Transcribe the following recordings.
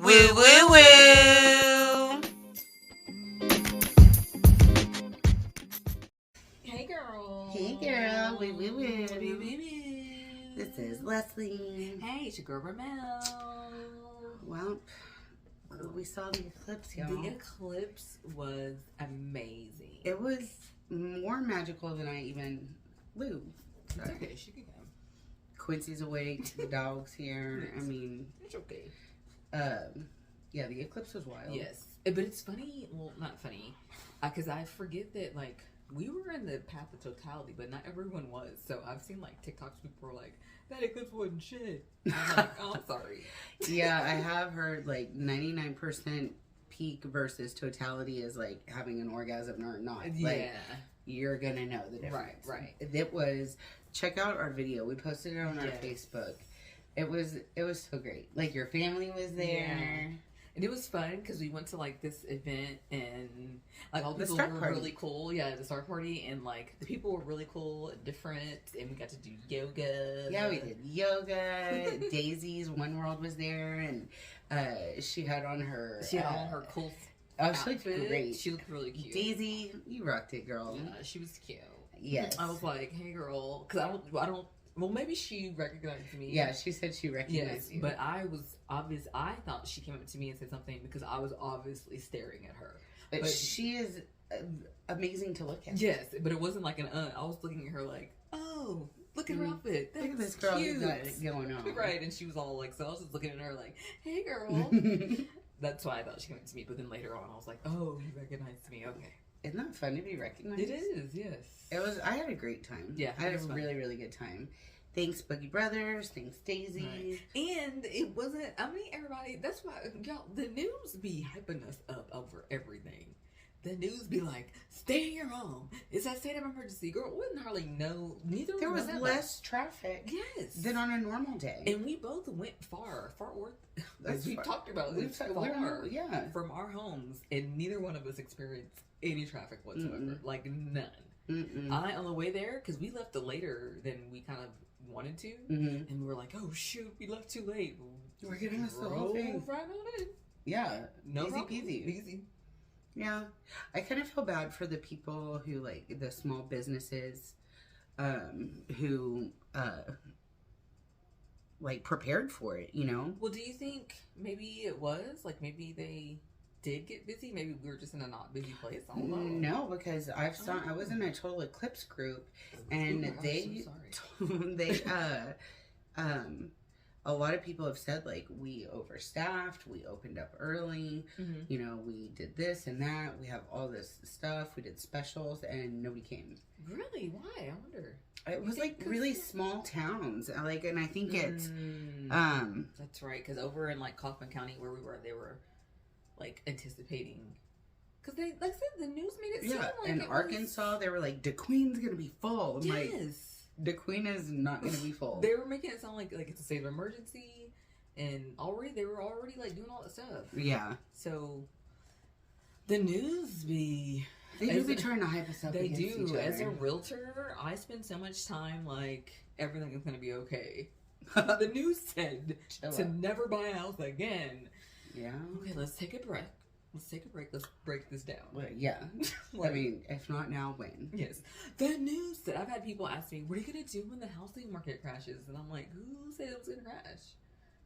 Woo woo woo. Hey girl. Hey girl. Woo woo woo. Woo, woo, woo. This is Leslie. Hey, it's your girl Ramel. Well, we saw the eclipse, y'all. The eclipse was amazing. It was more magical than I even Lou. It's okay, she can go. Quincy's awake, the dog's here. I mean, it's okay. Yeah, the eclipse was wild. Yes, but it's funny. Well, not funny, because I forget that like we were in the path of totality, but not everyone was. So I've seen like TikToks, people were like, "That eclipse wasn't shit." I'm like, "Oh, I'm sorry." Yeah, I have heard like 99% peak versus totality is like having an orgasm or not. Yeah. Like, you're gonna know the difference. Right. It was. Check out our video. We posted it on our Facebook. It was so great. Like your family was there. Yeah. And it was fun because we went to like this event and like all the people were party. really cool. Yeah, the star party, and like the people were really cool and different, and we got to do yoga. Yeah, we did yoga. Daisy's One World was there, and she had on her. She had on her cool. Oh, she looked great. She looked really cute. Daisy, you rocked it, girl. Yeah, she was cute. Yes. I was like, "Hey, girl," because I don't. Well, maybe she recognized me. Yeah, she said she recognized you. But I was obvious. I thought she came up to me and said something because I was obviously staring at her. But she is amazing to look at. Yes, but it wasn't like an. I was looking at her like, "Oh, look at her outfit. That's look at this girl cute. who got it going on." Right, and she was all like, so I was just looking at her like, "Hey, girl." That's why I thought she came up to me. But then later on, I was like, "Oh, you recognized me? Okay." Isn't that fun to be recognized? It is, yes. It was. I had a great time. Yeah, I had a really, really good time. Thanks, Boogie Brothers. Thanks, Daisy. Right. And it wasn't. I mean, everybody. That's why y'all. The news be hyping us up over everything. The news be like, "Stay in your home. It's a state of emergency." Girl, we didn't hardly know. Neither there one was of less traffic. Yes. Than on a normal day. And we both went far worth. As we talked about, it's far from our homes, and neither one of us experienced any traffic whatsoever. Like none. On the way there, because we left later than we kind of wanted to, and we were like, "Oh shoot, we left too late." We're getting us the whole thing. Right on it. Yeah, no easy problem. peasy. Easy. Yeah, I kind of feel bad for the people who like the small businesses, who like prepared for it. You know. Well, do you think maybe it was like maybe they did get busy? Maybe we were just in a not busy place. I don't know. No, because I was in a Total Eclipse group, and a lot of people have said like we overstaffed, we opened up early, you know, we did this and that, we have all this stuff, we did specials, and nobody came. Really? Why? I wonder. It was like really small towns, like, and I think it's that's right, because over in like Kaufman County where we were, they were like anticipating, because they, like I said, the news made it seem like in Arkansas they were like, DeQueen's gonna be full. I'm like, DeQueen is not gonna be full. They were making it sound like it's a state of emergency, and they were already like doing all that stuff. Yeah. So the news be they do be trying to hype us up. They do. Each other. As a realtor, I spend so much time like everything is gonna be okay. The news said to never buy a house again. Yeah. Okay, let's take a break. Let's break this down. Well, yeah. I mean, if not now, when? Yes. The news that I've had people ask me, what are you going to do when the housing market crashes? And I'm like, who said it was going to crash?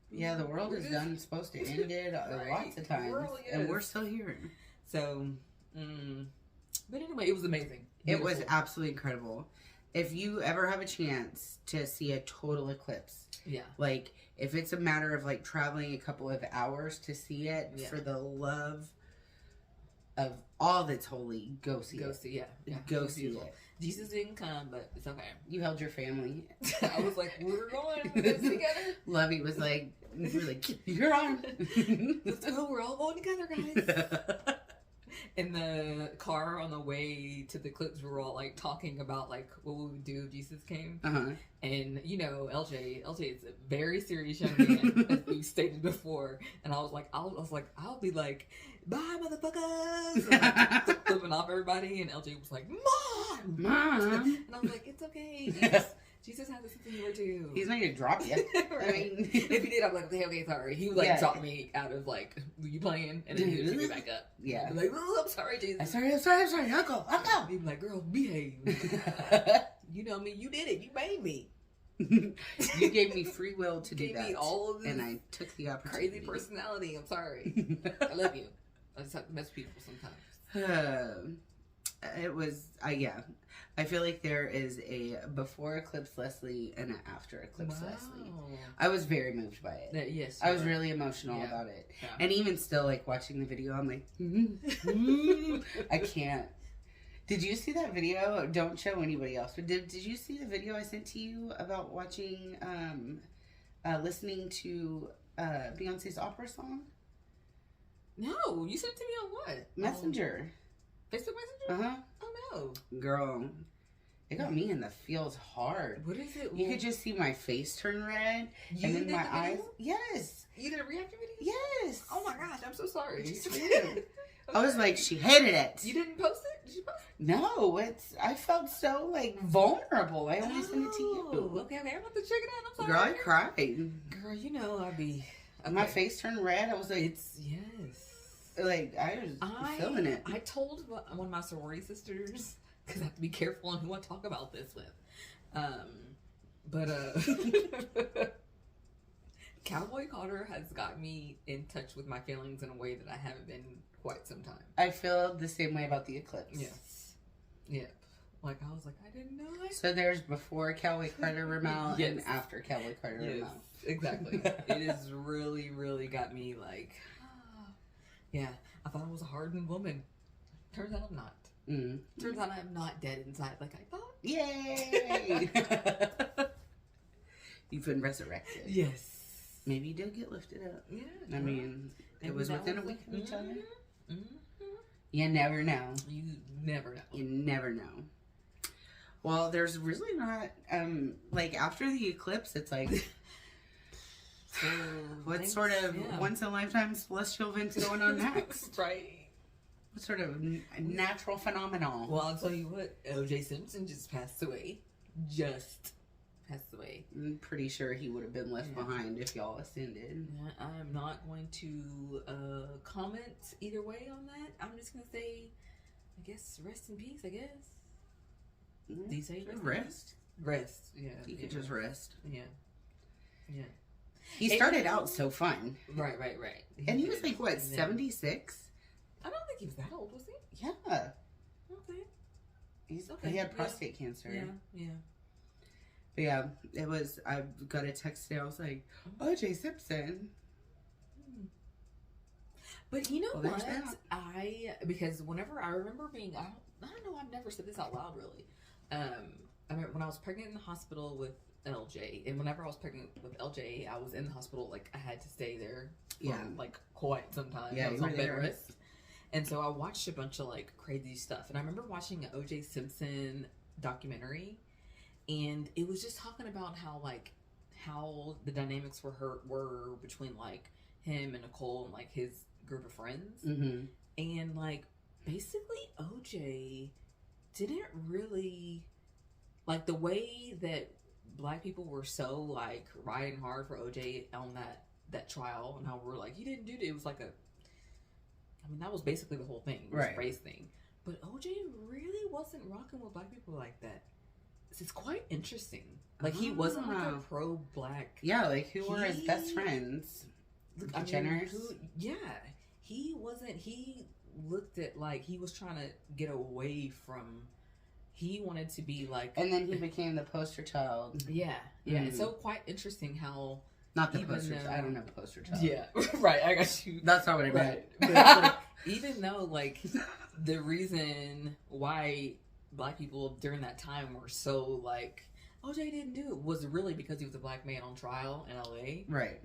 Yeah, the world is done, supposed to end it lots of times. And we're still here. So, but anyway, it was amazing. It was absolutely incredible. If you ever have a chance to see a total eclipse, like if it's a matter of like traveling a couple of hours to see it, for the love of all that's holy, go see it. Go see it. Jesus didn't come, but it's okay. You held your family. I was like, we're going together. Lovey was like, you're on. Let's go. We're all going together, guys. In the car on the way to the eclipse, we were all like talking about like what we would do if Jesus came. And you know, LJ is a very serious young man, as we've stated before. And I was like, I'll be like, bye, motherfuckers, like, flipping off everybody. And LJ was like, Mom. And I was like, it's okay. Jesus has a sense of humor too. He's not gonna drop you. Right. I mean, if he did, I'm like, okay, sorry. He would like drop me out of like, were you playing? And then he would pick me back up. Yeah. I'd be like, oh, I'm sorry, Jesus. I'm sorry. I'll go. He'd be like, girl, behave. You know me. You did it. You made me. You gave me free will to do that. Me all of this and I took the opportunity. Crazy personality. I'm sorry. I love you. I just have to mess with people sometimes. It was, yeah. I feel like there is a before Eclipse Leslie and an after Eclipse Leslie. I was very moved by it. Yes. I was really emotional about it. Yeah. And even still, like, watching the video, I'm like, I can't. Did you see that video? Don't show anybody else. But did you see the video I sent to you about watching, listening to Beyonce's opera song? No, you sent it to me on what? Messenger. Facebook Messenger? Uh-huh. Oh, no. Girl, it got me in the feels hard. What is it? You could just see my face turn red. You and then did my the eyes. video? Yes. You did a reaction video? Yes. Oh my gosh, I'm so sorry. Okay. I was like, she hated it. You didn't post it? Did you post it? No, I felt so, like, vulnerable. I only sent it to you. Okay, I'm about to check it out. I'm sorry. Girl, I cried. Girl, you know I'd be... Okay. My face turned red. I was like... Yes. Like, I was feeling it. I told one of my sorority sisters, because I have to be careful on who I talk about this with. Cowboy Carter has got me in touch with my feelings in a way that I haven't been quite some time. I feel the same way about the eclipse. Yes. Yep. Like, I was like, I didn't know it. So there's before Cowboy Carter Ramel and after Cowboy Carter Ramel. Exactly. It has really, really got me like, yeah, I thought I was a hardened woman. Turns out I'm not. Turns out I'm not dead inside like I thought. Yay! You've been resurrected. Yes. Maybe you did get lifted up. Yeah. I mean, it was within a week of each other. You never know. You never know. You never know. Well, there's really not, like, after the eclipse, it's like, so what sort of once-in-a-lifetime celestial event's going on next? Right. What sort of natural phenomenon? Well, I'll tell you what, O.J. Simpson just passed away. I'm pretty sure he would have been left behind if y'all ascended. Yeah, I'm not going to comment either way on that. I'm just going to say, I guess, rest in peace, I guess. Do you say rest? Rest, yeah. You could just rest. Yeah. Yeah. He started out so fun. Right. And he was like, what, 76? I don't think he was that old, was he? Yeah. Okay. He had prostate cancer. Yeah. But yeah, it was, I got a text today, I was like, O.J. Simpson. But you know what? Because whenever I remember being, I don't know, I've never said this out loud really. I remember when I was pregnant in the hospital with LJ, and whenever I was pregnant with LJ, I was in the hospital, like I had to stay there for like quite some time. Yeah, I was on bed rest. And so I watched a bunch of like crazy stuff. And I remember watching an O.J. Simpson documentary, and it was just talking about how the dynamics were between like him and Nicole and like his group of friends. Mm-hmm. And like basically O.J. didn't really like the way that Black people were so like riding hard for O.J. on that trial, and how we're like, he didn't do it. It was like that was basically the whole thing, this race thing. But O.J. really wasn't rocking with Black people like that. It's quite interesting. Like he wasn't like a pro-Black. Yeah, like who were his best friends? Jenners. He wasn't. He looked at like he was trying to get away from. He wanted to be like, and then he became the poster child. Yeah. It's so quite interesting how. Not the poster child. I don't know poster child. Yeah, right. I got you. That's not what I meant. But, like, even though like the reason why Black people during that time were so like O.J. didn't do it was really because he was a Black man on trial in L.A. Right.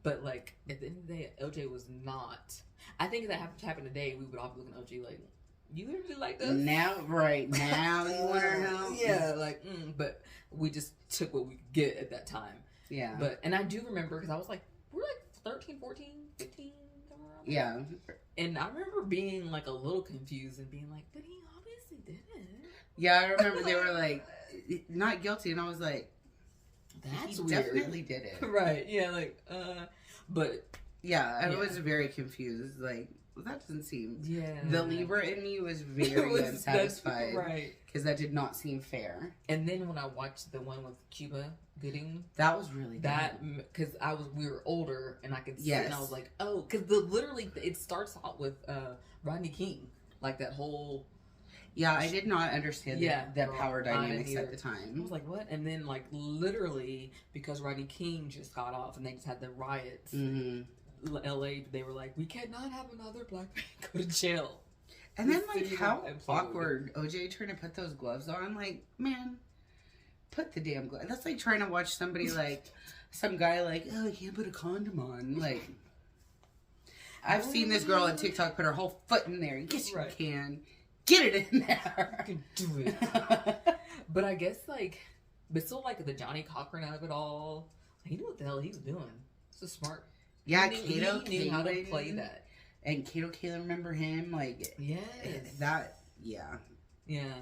But like at the end of the day, O.J. was not. I think if that happened today, we would all be looking at O.J. like, you really like us? Now you want our help? Yeah, like, but we just took what we could get at that time. Yeah. And I do remember, because I was like, we're like 13, 14, 15, somewhere around there. Yeah. And I remember being like a little confused and being like, but he obviously didn't. Yeah, I remember they were like, not guilty, and I was like, that's he weird. Definitely did it. Right? Yeah. Like, but yeah, I was very confused. Like, that doesn't seem. Yeah. The Libra in me was very unsatisfied. Right. Because that did not seem fair. And then when I watched the one with Cuba Gooding, that was really good. Because we were older and I could see it and I was like, oh, because literally it starts out with Rodney King, like that whole. Yeah, I did not understand the power dynamics at the time. I was like, what? And then, like, literally, because Rodney King just got off and they just had the riots, LA, they were like, we cannot have another black man go to jail. And then, like, how awkward OJ trying to put those gloves on. Like, man, put the damn gloves. That's like trying to watch somebody, like, some guy, like, oh, I can't put a condom on. Like, I've seen this girl on TikTok put her whole foot in there. Yes, you can. Get it in there. You can do it. But I guess, like, but still, like, the Johnny Cochran out of it all. He knew what the hell he was doing. It's a smart. Yeah, he knew how to play that. And Kato Kaelin, remember him? Like, yes. That, yeah. Yeah.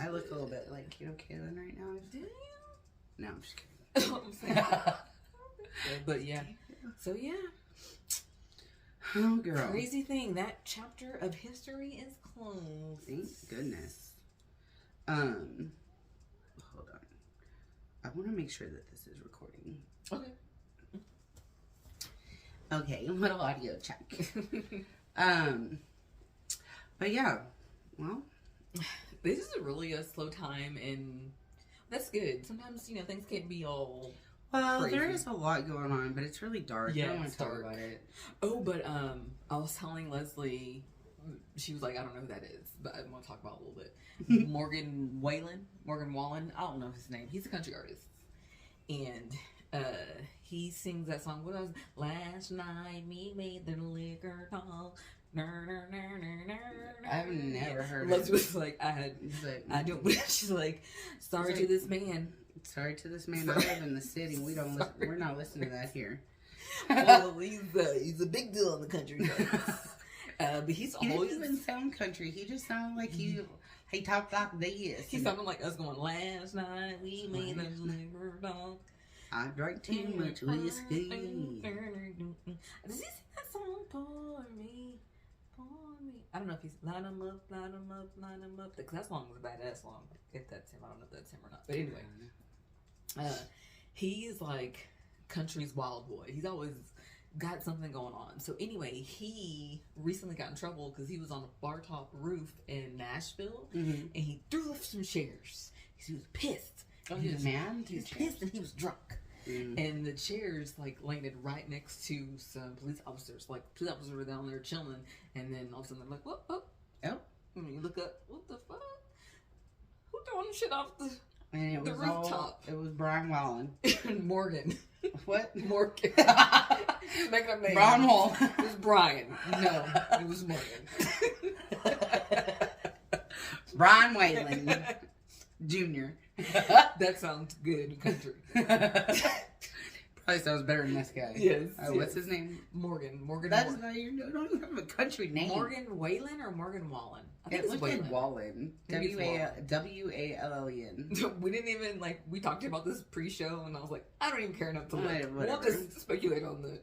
I look a little bit like Kato Kaelin right now. Do you? No, I'm just kidding. I'm saying. But yeah. So, yeah. Oh, girl. Crazy thing. That chapter of history is closed. Thank goodness. Hold on. I want to make sure that this is recording. Okay. Okay, little audio check. But yeah, well, this is really a slow time, and that's good. Sometimes things can't be all. Well, crazy. there is a lot going on, but it's really dark. Yeah, I don't want to talk dark. about it. Oh, but I was telling Leslie, she was like, I don't know who that is, but I want to talk about it a little bit. Morgan Wallen. I don't know his name. He's a country artist, and he sings that song. What was last night? Me made the liquor talk. I've never heard Leslie it. was like, I don't. She's like, sorry to this man. Sorry to this man. I live in the city. We don't. We're not listening to that here. Well, he's a big deal in the country. But he didn't even sound country. He just sounded like he talked like this. He sounded like us going, last night we made a liquor talk. I drank too much whiskey. Does he sing that song? Pour me. I don't know if he's line 'em up, line 'em up, line 'em up. Because that song was a badass song. If that's him, I don't know if that's him or not. But anyway, he's like country's wild boy. He's always got something going on. So anyway, he recently got in trouble because he was on a bar top roof in Nashville, and he threw up some chairs. He was pissed. Oh, he was mad? He was pissed and he was drunk. And the chairs like landed right next to some police officers. Like police officers were down there chilling, and then all of a sudden they're like, "Whoop, whoop, oh!" And you look up, what the fuck? Who throwing shit off the rooftop? It was Brian Wallen. Morgan. What? Morgan. He's making a name. Brian Wall. It was Brian. No, it was Morgan. Brian Whalen Jr. That sounds good in country. Probably sounds better than this guy. Yes. What's his name? Morgan. That's not your. Don't even have a country name. Morgan Whalen or Morgan Wallen? I think it looked like Wallen. W-A-L-L-E-N. We didn't even we talked about this pre-show, and I was like, I don't even care enough to look. We'll just speculate on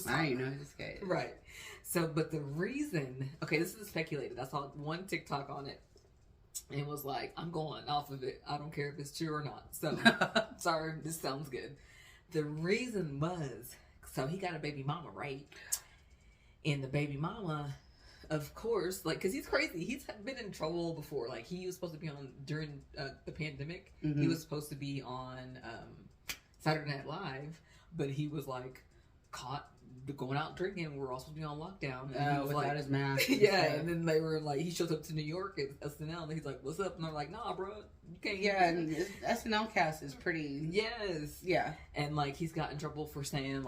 I don't even know who this guy is. Right. So, but the reason, this is speculated. I saw one TikTok on it. And was like, I'm going off of it. I don't care if it's true or not. So, sorry, this sounds good. The reason was, so he got a baby mama, right? And the baby mama, of course, because he's crazy. He's been in trouble before. Like, he was supposed to be on, during the pandemic, he was supposed to be on Saturday Night Live, but he was, caught going out drinking. We're all supposed to be on lockdown. And without his mask. Yeah, and then they were he shows up to New York at SNL, and he's like, "What's up?" And they're like, "Nah, bro, you can't." Yeah, and his SNL cast is pretty. Yes. Yeah. And he's got in trouble for saying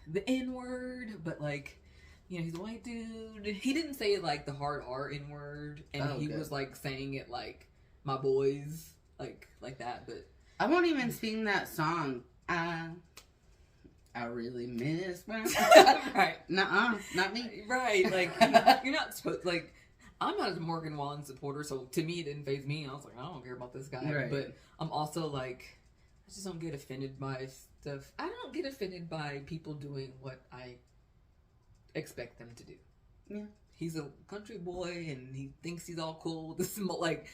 the N word, but he's a white dude. He didn't say it the hard R N word, and he was saying it my boys, like that. But I won't even sing that song. I really miss my right. Nuh-uh, not me. Right, you're not supposed I'm not a Morgan Wallen supporter, so to me it didn't faze me. I was like, I don't care about this guy. Right. But I'm also like, I just don't get offended by stuff. I don't get offended by people doing what I expect them to do. Yeah. He's a country boy and he thinks he's all cool. This is like,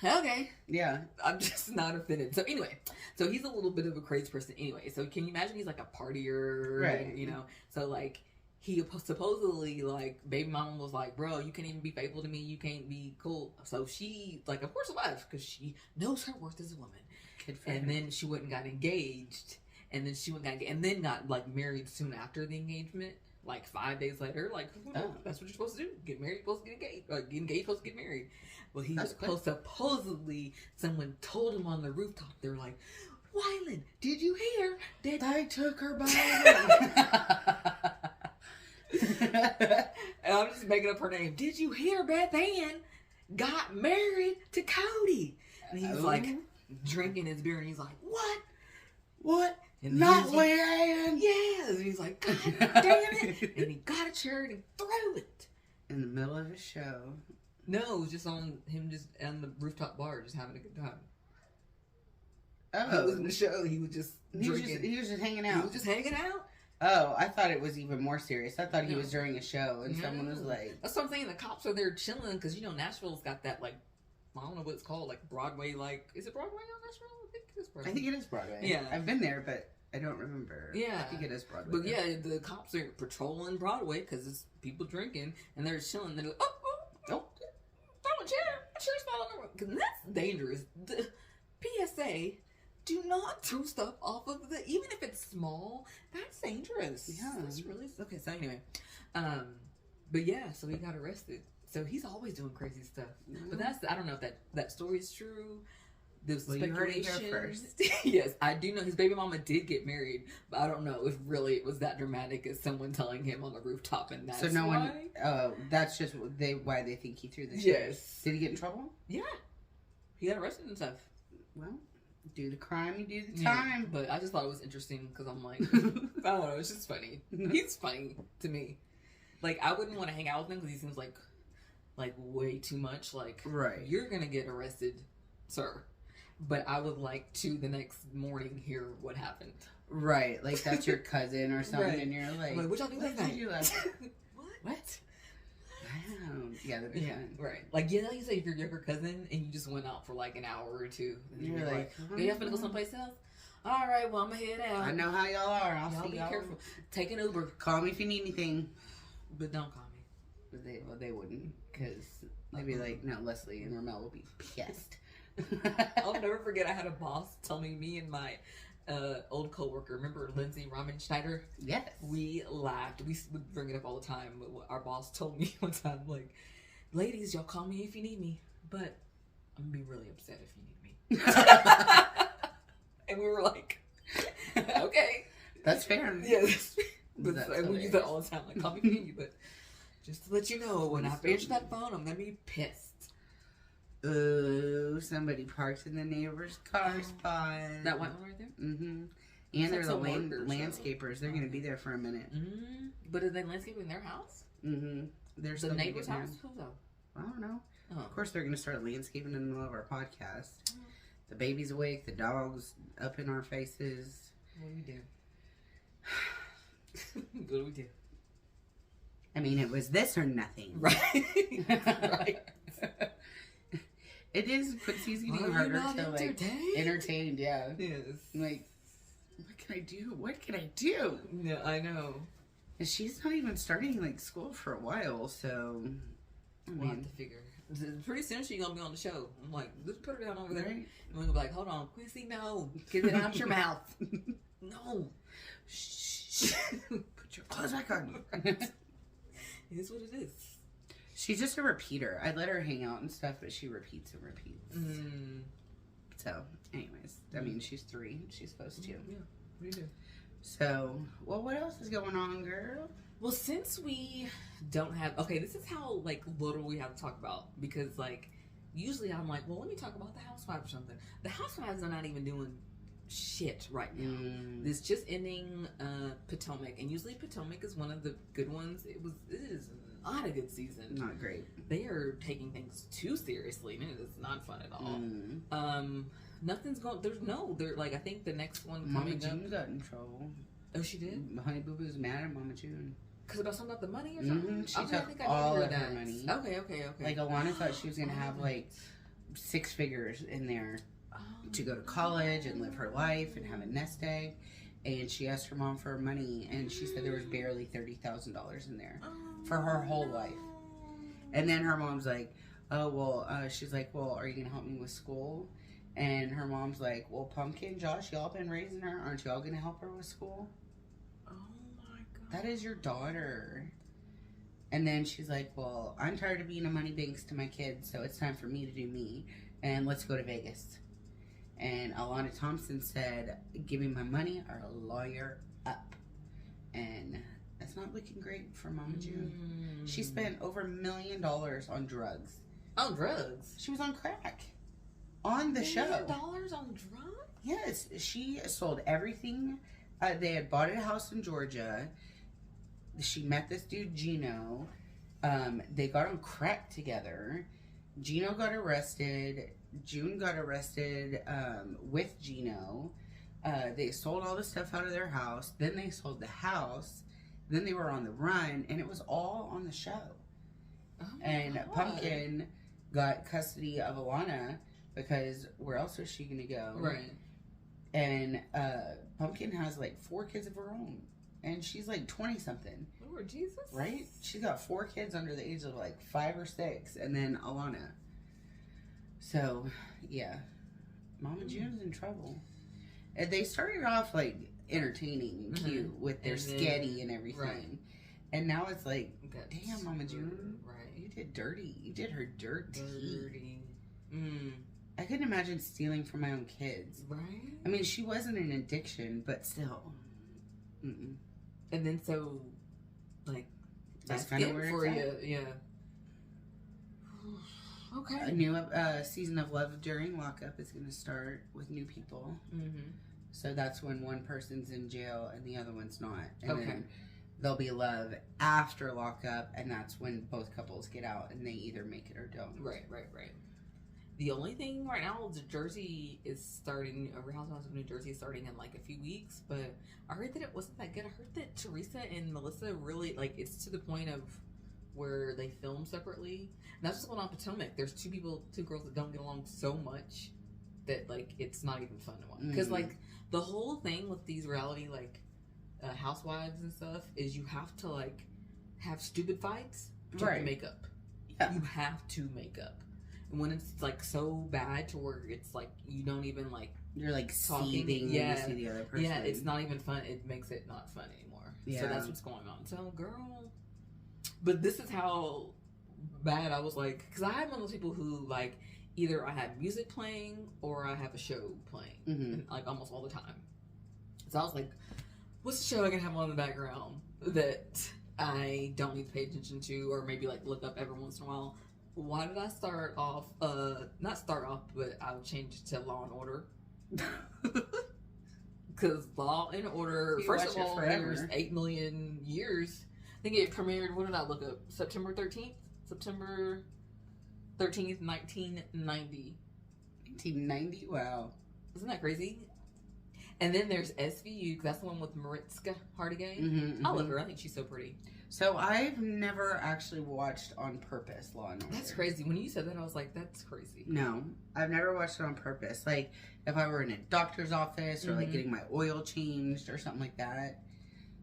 okay. Yeah. I'm just not offended. So anyway, so he's a little bit of a crazy person anyway. So can you imagine he's like a partier, right? You know? So like, he supposedly, like, baby mama was like, bro, you can't even be faithful to me. You can't be cool. So she, like, of course left because she knows her worth as a woman. And then she went and got engaged. And then she went and got, like, married soon after the engagement. Like, 5 days later. Like, that's what you're supposed to do. Get married, supposed to get engaged. Get engaged, supposed to get married. Well, he was supposedly, someone told him on the rooftop, they were like, Wyland, did you hear that I took her by and I'm just making up her name. Did you hear Beth Ann got married to Cody? And he's like drinking his beer and he's like, what? And not Leanne. Yeah. And he's like, God damn it. And he got a chair and he threw it. In the middle of a show. No, it was just on the rooftop bar, just having a good time. Oh. It wasn't a show. He was just drinking. He was just hanging out. He was just hanging out. Oh, I thought it was even more serious. I thought he was during a show and someone was like... That's what I'm saying. The cops are there chilling because, you know, Nashville's got that, like, I don't know what it's called, like Broadway, like... Is it Broadway on Nashville? I think it is Broadway. I think it is Broadway. Yeah. I've been there, but I don't remember. Yeah. I think it is Broadway. But yeah, the cops are patrolling Broadway because it's people drinking and they're chilling. They're like, throw a chair. A chair's falling over. Because that's dangerous. The PSA... Do not throw stuff off of even if it's small, that's dangerous. Yeah. That's really, okay, so anyway. But yeah, so he got arrested. So he's always doing crazy stuff. Mm-hmm. But I don't know if that story is true. There's speculation. You heard it here first. Yes, I do know his baby mama did get married, but I don't know if really it was that dramatic as someone telling him on the rooftop, and that's why. That's just why they think he threw the shit. Yes. Did he get in trouble? Yeah. He got arrested and stuff. Well, do the crime, you do the time. Yeah, but I just thought it was interesting because I'm like, I don't know, it's just funny. He's funny to me. Like, I wouldn't want to hang out with him because he seems like way too much. Like, right. You're going to get arrested, sir. But I would like to the next morning hear what happened. Right. Like, that's your cousin or something, right. And you're like, what y'all do last night? What? Yeah, that'd be fun. Right. Like, you know, you say if you're younger cousin and you just went out for like an hour or two. And you're like, you have to go someplace else? All right, well, I'm going to head out. I know how y'all are. I'll see be y'all. Careful. Take an Uber. Call me if you need anything. But don't call me. But they wouldn't. Because they'd be like, no, Leslie and Ramel will be pissed. I'll never forget I had a boss telling me and my old coworker, remember Lindsay Ramenschneider? Yes. We laughed. We would bring it up all the time. Our boss told me one time, like, ladies, y'all call me if you need me, but I'm gonna be really upset if you need me. And we were like, okay. That's fair. Yes. And we use that all the time, like, call me if you need me, but just to let you know, when I answer that phone, I'm gonna be pissed. Oh, somebody parks in the neighbor's car spot. That white one right there? Mm-hmm. And they're the landscapers. They're going to be there for a minute. Mm-hmm. But are they landscaping their house? Mm-hmm. There's the neighbor's house? Who's that? I don't know. Oh. Of course, they're going to start landscaping in the middle of our podcast. Oh. The baby's awake. The dog's up in our faces. What do we do? What do we do? I mean, it was this or nothing. Right. Right. It is, but it's easy to harder to like entertain. Yeah. Yes. Like, what can I do? What can I do? Yeah, I know. And she's not even starting like school for a while, so we'll have to figure. Pretty soon she's gonna be on the show. I'm like, just put her down over there. Right. And we'll be like, hold on, Quincy, no, get it out your mouth. No. Shh. Put your clothes back on. It is what it is. She's just a repeater. I let her hang out and stuff, but she repeats and repeats. Mm. So, anyways, I mean, she's 3. She's supposed to. Yeah, we do. So, well, what else is going on, girl? Well, since we don't have... Okay, this is how, like, little we have to talk about. Because, like, usually I'm like, well, let me talk about the Housewives or something. The Housewives are not even doing shit right now. It's just ending Potomac. And usually Potomac is one of the good ones. It is not a good season. Not great. They are taking things too seriously, and it is not fun at all. Nothing's going. They're like, I think the next one Mama June got in trouble. Oh, she did? Honey Boo Boo's mad at Mama June. Because about something about the money or something? She took all of her money. Okay. Like, Alana thought she was going to have, like, 6 figures in there to go to college and live her life and have a nest egg. And she asked her mom for her money, and she said there was barely $30,000 in there for her whole life. And then her mom's like, oh, well, she's like, well, are you going to help me with school? And her mom's like, well, Pumpkin, Josh, y'all been raising her. Aren't y'all going to help her with school? Oh, my God. That is your daughter. And then she's like, well, I'm tired of being a money banks to my kids, so it's time for me to do me. And let's go to Vegas. And Alana Thompson said, give me my money or lawyer up. And that's not looking great for Mama June. She spent over $1 million on drugs. On drugs? She was on crack. On the show. $1 million on drugs? Yes. She sold everything. They had bought a house in Georgia. She met this dude, Gino. They got on crack together. Gino got arrested. June got arrested with Gino. They sold all the stuff out of their house. Then they sold the house. Then they were on the run. And it was all on the show. Oh, and God. Pumpkin got custody of Alana because where else was she going to go? Right. And Pumpkin has like 4 kids of her own. And she's like 20-something. Lord Jesus. Right? She's got 4 kids under the age of like 5 or 6. And then Alana. So, yeah. Mama June's in trouble. And they started off like entertaining and cute with their sketty and everything. Right. And now it's like, damn, Mama June. Right. You did dirty. You did her dirty. I couldn't imagine stealing from my own kids. Right. I mean, she wasn't an addiction, but still. And then so, like, that's kind of where for you. Yeah. Okay. A new season of Love During Lockup is going to start with new people. So that's when one person's in jail and the other one's not. And then there'll be love after lockup, and that's when both couples get out and they either make it or don't. Right. The only thing right now is Jersey is starting, Real Housewives of New Jersey is starting in like a few weeks, but I heard that it wasn't that good. I heard that Teresa and Melissa really, like, it's to the point of where they film separately. And that's just going on Potomac. There's 2 girls that don't get along so much that, like, it's not even fun to watch. Because, like, the whole thing with these reality, like, housewives and stuff is you have to, like, have stupid fights to make up. Yeah. You have to make up. And when it's, like, so bad to where it's, like, you don't even, like... You're, like, seething when you see the other person. Yeah, it's not even fun. It makes it not fun anymore. Yeah. So that's what's going on. So, girl... But this is how bad I was, like... Because I'm one of those people who, like, either I have music playing or I have a show playing. And, like, almost all the time. So I was like, what's the show I can have on in the background that I don't need to pay attention to or maybe, like, look up every once in a while? Why did I start off, not start off, but I'll change it to Law and Order. Because Law and Order, first of all, there's 8 million years. I think it premiered, what did I look up? September 13th? September 13th, 1990. 1990? Wow. Isn't that crazy? And then there's SVU, because that's the one with Mariska Hargitay. I love her. I think she's so pretty. So I've never actually watched on purpose Law and Order. That's crazy. When you said that, I was like, that's crazy. No, I've never watched it on purpose. Like, if I were in a doctor's office or, like, getting my oil changed or something like that,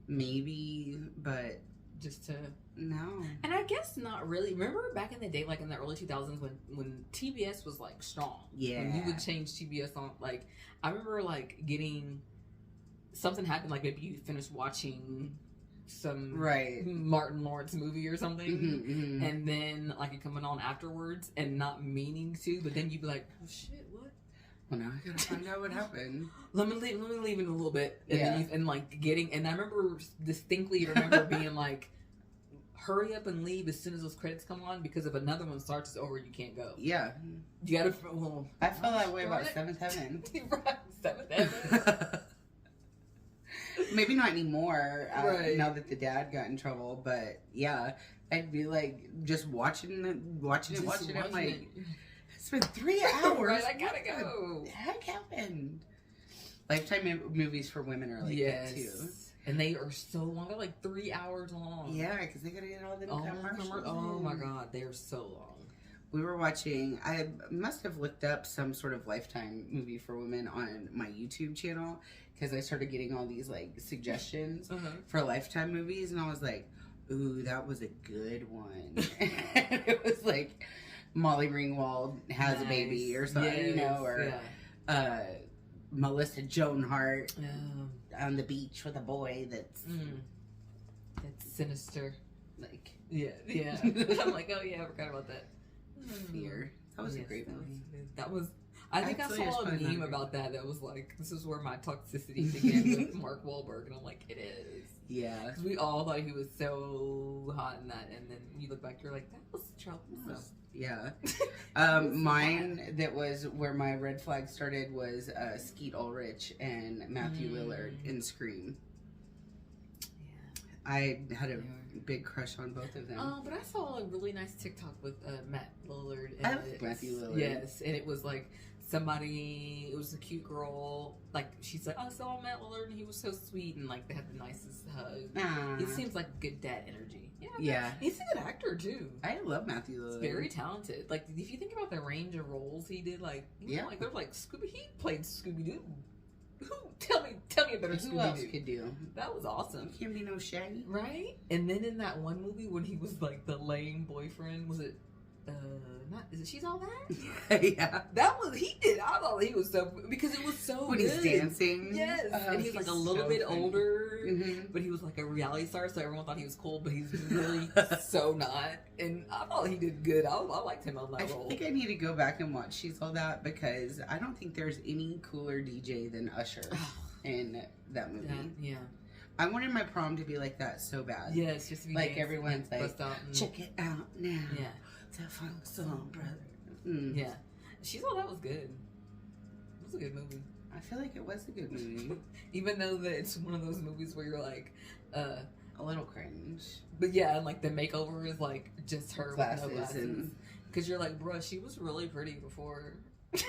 maybe, but... Just to... No. And I guess not really. Remember back in the day, like in the early 2000s when TBS was, like, strong? Yeah. When you would change TBS on, like... I remember, like, getting... Something happened, like, maybe you finished watching... some Martin Lawrence movie or something, and then like it coming on afterwards and not meaning to, but then you'd be like, oh shit, what? Well, now I gotta find out what happened. Let me leave in a little bit, and then and like getting, and I remember distinctly being like, hurry up and leave as soon as those credits come on, because if another one starts, it's over, you can't go. Yeah, you gotta. Well, I felt that way about Seventh Heaven. Seventh Heaven. Maybe not anymore. Now that the dad got in trouble, but yeah, I'd be like just watching it. I'm like, it's been 3 hours. Right, I gotta go. What the heck happened? Lifetime movies for women are like that too. And they are so long. They're like 3 hours long. Yeah, because they gotta get all the commercials. Oh my god, they are so long. We were watching, I must have looked up some sort of Lifetime movie for women on my YouTube channel because I started getting all these like suggestions for Lifetime movies, and I was like, ooh, that was a good one. And it was like Molly Ringwald has a baby or something, or Melissa Joan Hart on the beach with a boy that's sinister. Like, yeah. I'm like, oh yeah, I forgot about that. Fear. That was a great movie. That was. I think I saw a meme about that was like, this is where my toxicity began with Mark Wahlberg, and I'm like, it is. Yeah. Because we all thought he was so hot in that, and then you look back, you're like, that was trouble. Yeah. Mine that was where my red flag started was Skeet Ulrich and Matthew Lillard in Scream. I had a big crush on both of them. But I saw a really nice TikTok with Matt Lillard. And I like Matthew Lillard. Yes, and it was like it was a cute girl. Like, she said, I saw Matt Lillard and he was so sweet, and like they had the nicest hug. He seems like good dad energy. Yeah. He's a good actor too. I love Matthew Lillard. He's very talented. Like, if you think about the range of roles he did, like, like there's like he played Scooby-Doo. Tell me a better Scooby-Doo. Who else could do? That was awesome. You can't be no Shaggy. Right? And then in that one movie when he was like the lame boyfriend, was it is it She's All That? Yeah. That was, he did. I thought he was so, because it was so when good. He's dancing. Yes. And he's like a little bit older, but he was like a reality star, so everyone thought he was cool, but he's really so not. And I thought he did good. I liked him on that role. I think I need to go back and watch She's All That, because I don't think there's any cooler DJ than Usher in that movie. Yeah. I wanted my prom to be like that so bad. Yes, just to be like everyone's like, check it out now. Yeah. It's a funk song, brother. Yeah. She's All That was good. It was a good movie. I feel like it was a good movie. Even though that it's one of those movies where you're like, a little cringe. But yeah, and like the makeover is like just her glasses with no glasses. Because you're like, bruh, she was really pretty before.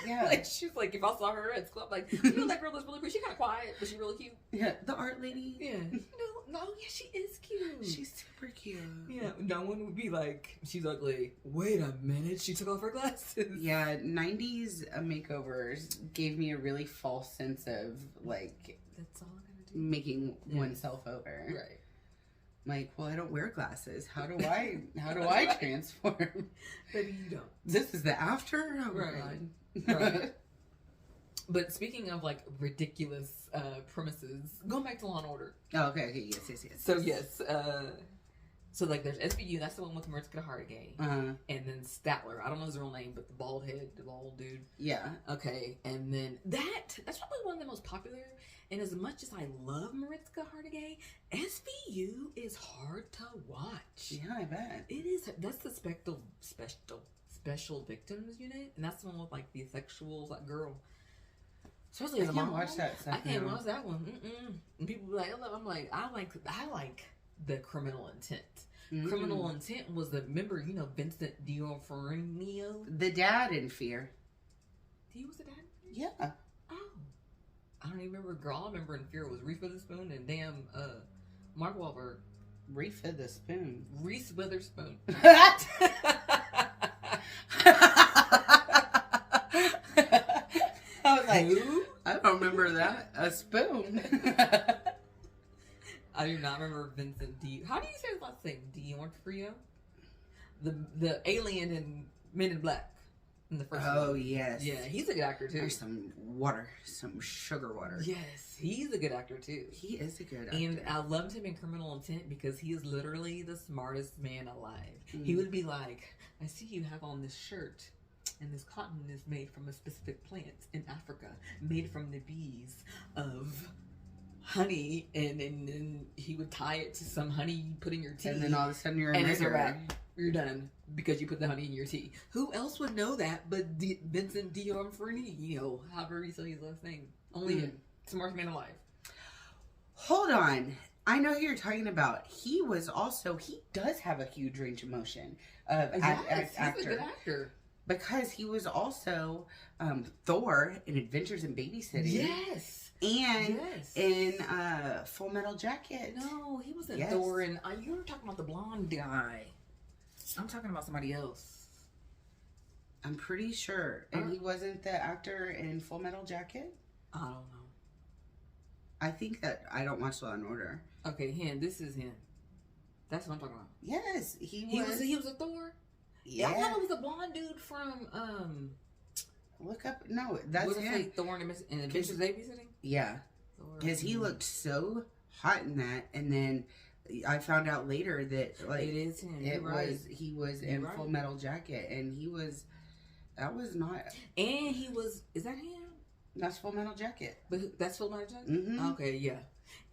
Yeah. Like, she's like, if I saw her at club, like, you know, that girl is really pretty. She's kind of quiet, but she's really cute. Yeah, the art lady. Yeah. No, yeah, she is cute. She's super cute. Yeah, no one would be like, she's ugly. Wait a minute, she took off her glasses. Yeah, 90s makeovers gave me a really false sense of, like, that's all I gotta do. Making oneself over. Right. Like, well, I don't wear glasses. How do I transform? Maybe you don't. This is the after? Oh, right. God. Right. But speaking of like ridiculous premises, going back to Law and Order. Oh, okay, yes. So yes, so like there's SVU, that's the one with Mariska Hargitay, and then Statler. I don't know his real name, but the bald dude. Yeah. Okay, and then that's probably one of the most popular. And as much as I love Mariska Hargitay, SVU is hard to watch. Yeah, I bet it is. That's the special victims unit, and that's the one with like the sexuals, like girl. Especially as a mom, watch that. I can't watch that one. And people be like, I'm like, I like the Criminal Intent. Criminal Intent was remember, Vincent D'Onofrio, the dad in Fear. He was the dad. Yeah. Oh, I don't even remember. Girl, I remember in Fear was Reese Witherspoon and Mark Wahlberg. Reese Witherspoon. Reese Witherspoon. I was like, who? I don't remember that. A spoon. I do not remember Vincent D. How do you say his last name? D'Onofrio? The alien in Men in Black. In the first one. Yes. Yeah, he's a good actor too. There's some water, some sugar water. Yes, he's a good actor too. He is a good actor. And I loved him in Criminal Intent because he is literally the smartest man alive. He would be like, I see you have on this shirt. And this cotton is made from a specific plant in Africa, made from the bees of honey, and then he would tie it to some honey you put in your tea. And then all of a sudden you're it's a wrap. You're done because you put the honey in your tea. Who else would know that but Vincent D'Onofrio? However you say his last name. Only him. Smartest man alive. Hold on. I know who you're talking about. He does have a huge range of motion of actor. He's a good actor. Because he was also Thor in Adventures in Babysitting. Yes. And in Full Metal Jacket. No, he wasn't Thor in... you were talking about the blonde guy. I'm talking about somebody else. I'm pretty sure. And he wasn't the actor in Full Metal Jacket? I don't know. I think that... I don't watch Law and Order. Okay, this is him. That's what I'm talking about. Yes, he was a Thor? Yeah. I thought it was a blonde dude from... Look up... No, that's him. Like Thor in Adventures in Babysitting? Yeah. Because he looked so hot in that, and then... I found out later that like it is him. He was in Full Metal Jacket, and that was not. And he was. Is that him? That's Full Metal Jacket. But that's Full Metal Jacket. Mm-hmm. Okay, yeah.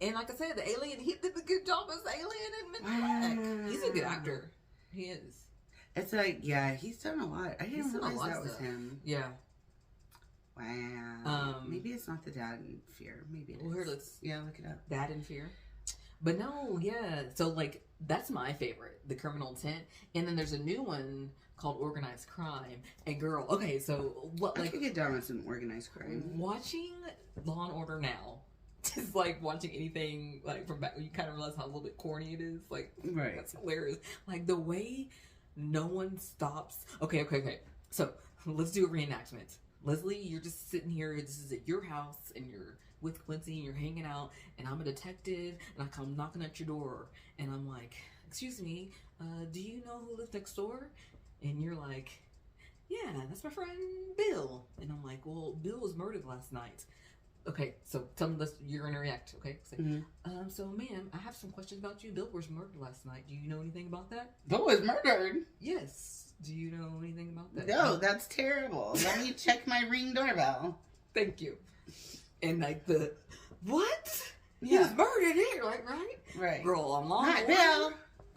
And like I said, the alien. He did a good job as the alien in Men in Black. He's a good actor. He is. It's like he's done a lot. I didn't realize that was him. Yeah. Wow. Maybe it's not the Dad in Fear. Maybe it is. Here, let's look it up. Dad in Fear. But no, yeah. So, like, that's my favorite, The Criminal Intent. And then there's a new one called Organized Crime. And girl, okay, so what, like... I could get down on some organized crime. Watching Law and Order now, just like watching anything, like, from back, you kind of realize how a little bit corny it is. Like, right. That's hilarious. Like, the way no one stops... Okay. So, let's do a reenactment. Leslie, you're just sitting here, this is at your house, and you're... with Quincy, and you're hanging out, and I'm a detective, and I come knocking at your door, and I'm like, excuse me, do you know who lives next door? And you're like, yeah, that's my friend Bill. And I'm like, well, Bill was murdered last night. Okay, so tell me this, you're gonna react, okay? So, so ma'am, I have some questions about you. Bill was murdered last night. Do you know anything about that? Bill was murdered? Yes. Do you know anything about that? No, that's terrible. Let me check my Ring doorbell. Thank you. And like what? Yeah. He was murdered here, like, right? Right. Girl, I'm on Hi, Bill.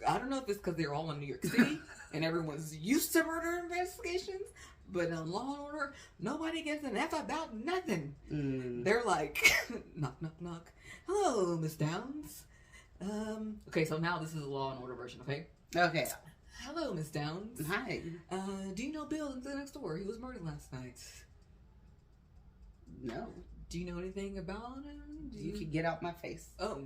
I don't know if it's because they're all in New York City and everyone's used to murder investigations, but on Law and Order, nobody gives an F about nothing. They're like, knock, knock, knock. Hello, Miss Downs. Okay, so now this is a Law and Order version, okay? Okay. Hello, Miss Downs. Hi. Do you know Bill in the next door? He was murdered last night. No. Do you know anything about him? You could get out my face. Oh,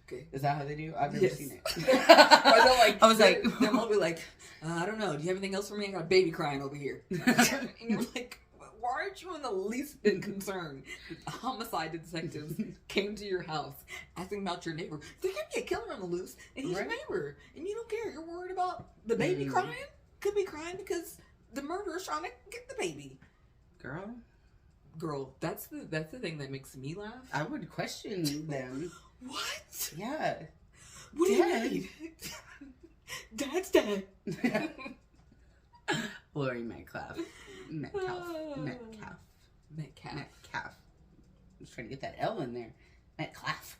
okay. Is that how they do? I've never seen it. I was like, their mom will be like, I don't know. Do you have anything else for me? I got a baby crying over here. And you're like, why aren't you in the least bit concerned? Homicide detectives came to your house asking about your neighbor. There could be a killer on the loose, and he's your neighbor, and you don't care. You're worried about the baby crying? Could be crying because the murderer's trying to get the baby. Girl, that's the thing that makes me laugh. I would question them. What? Yeah. What do you mean? Dad's dead. Lori Metcalf. Metcalf. I was trying to get that L in there. Metcalf.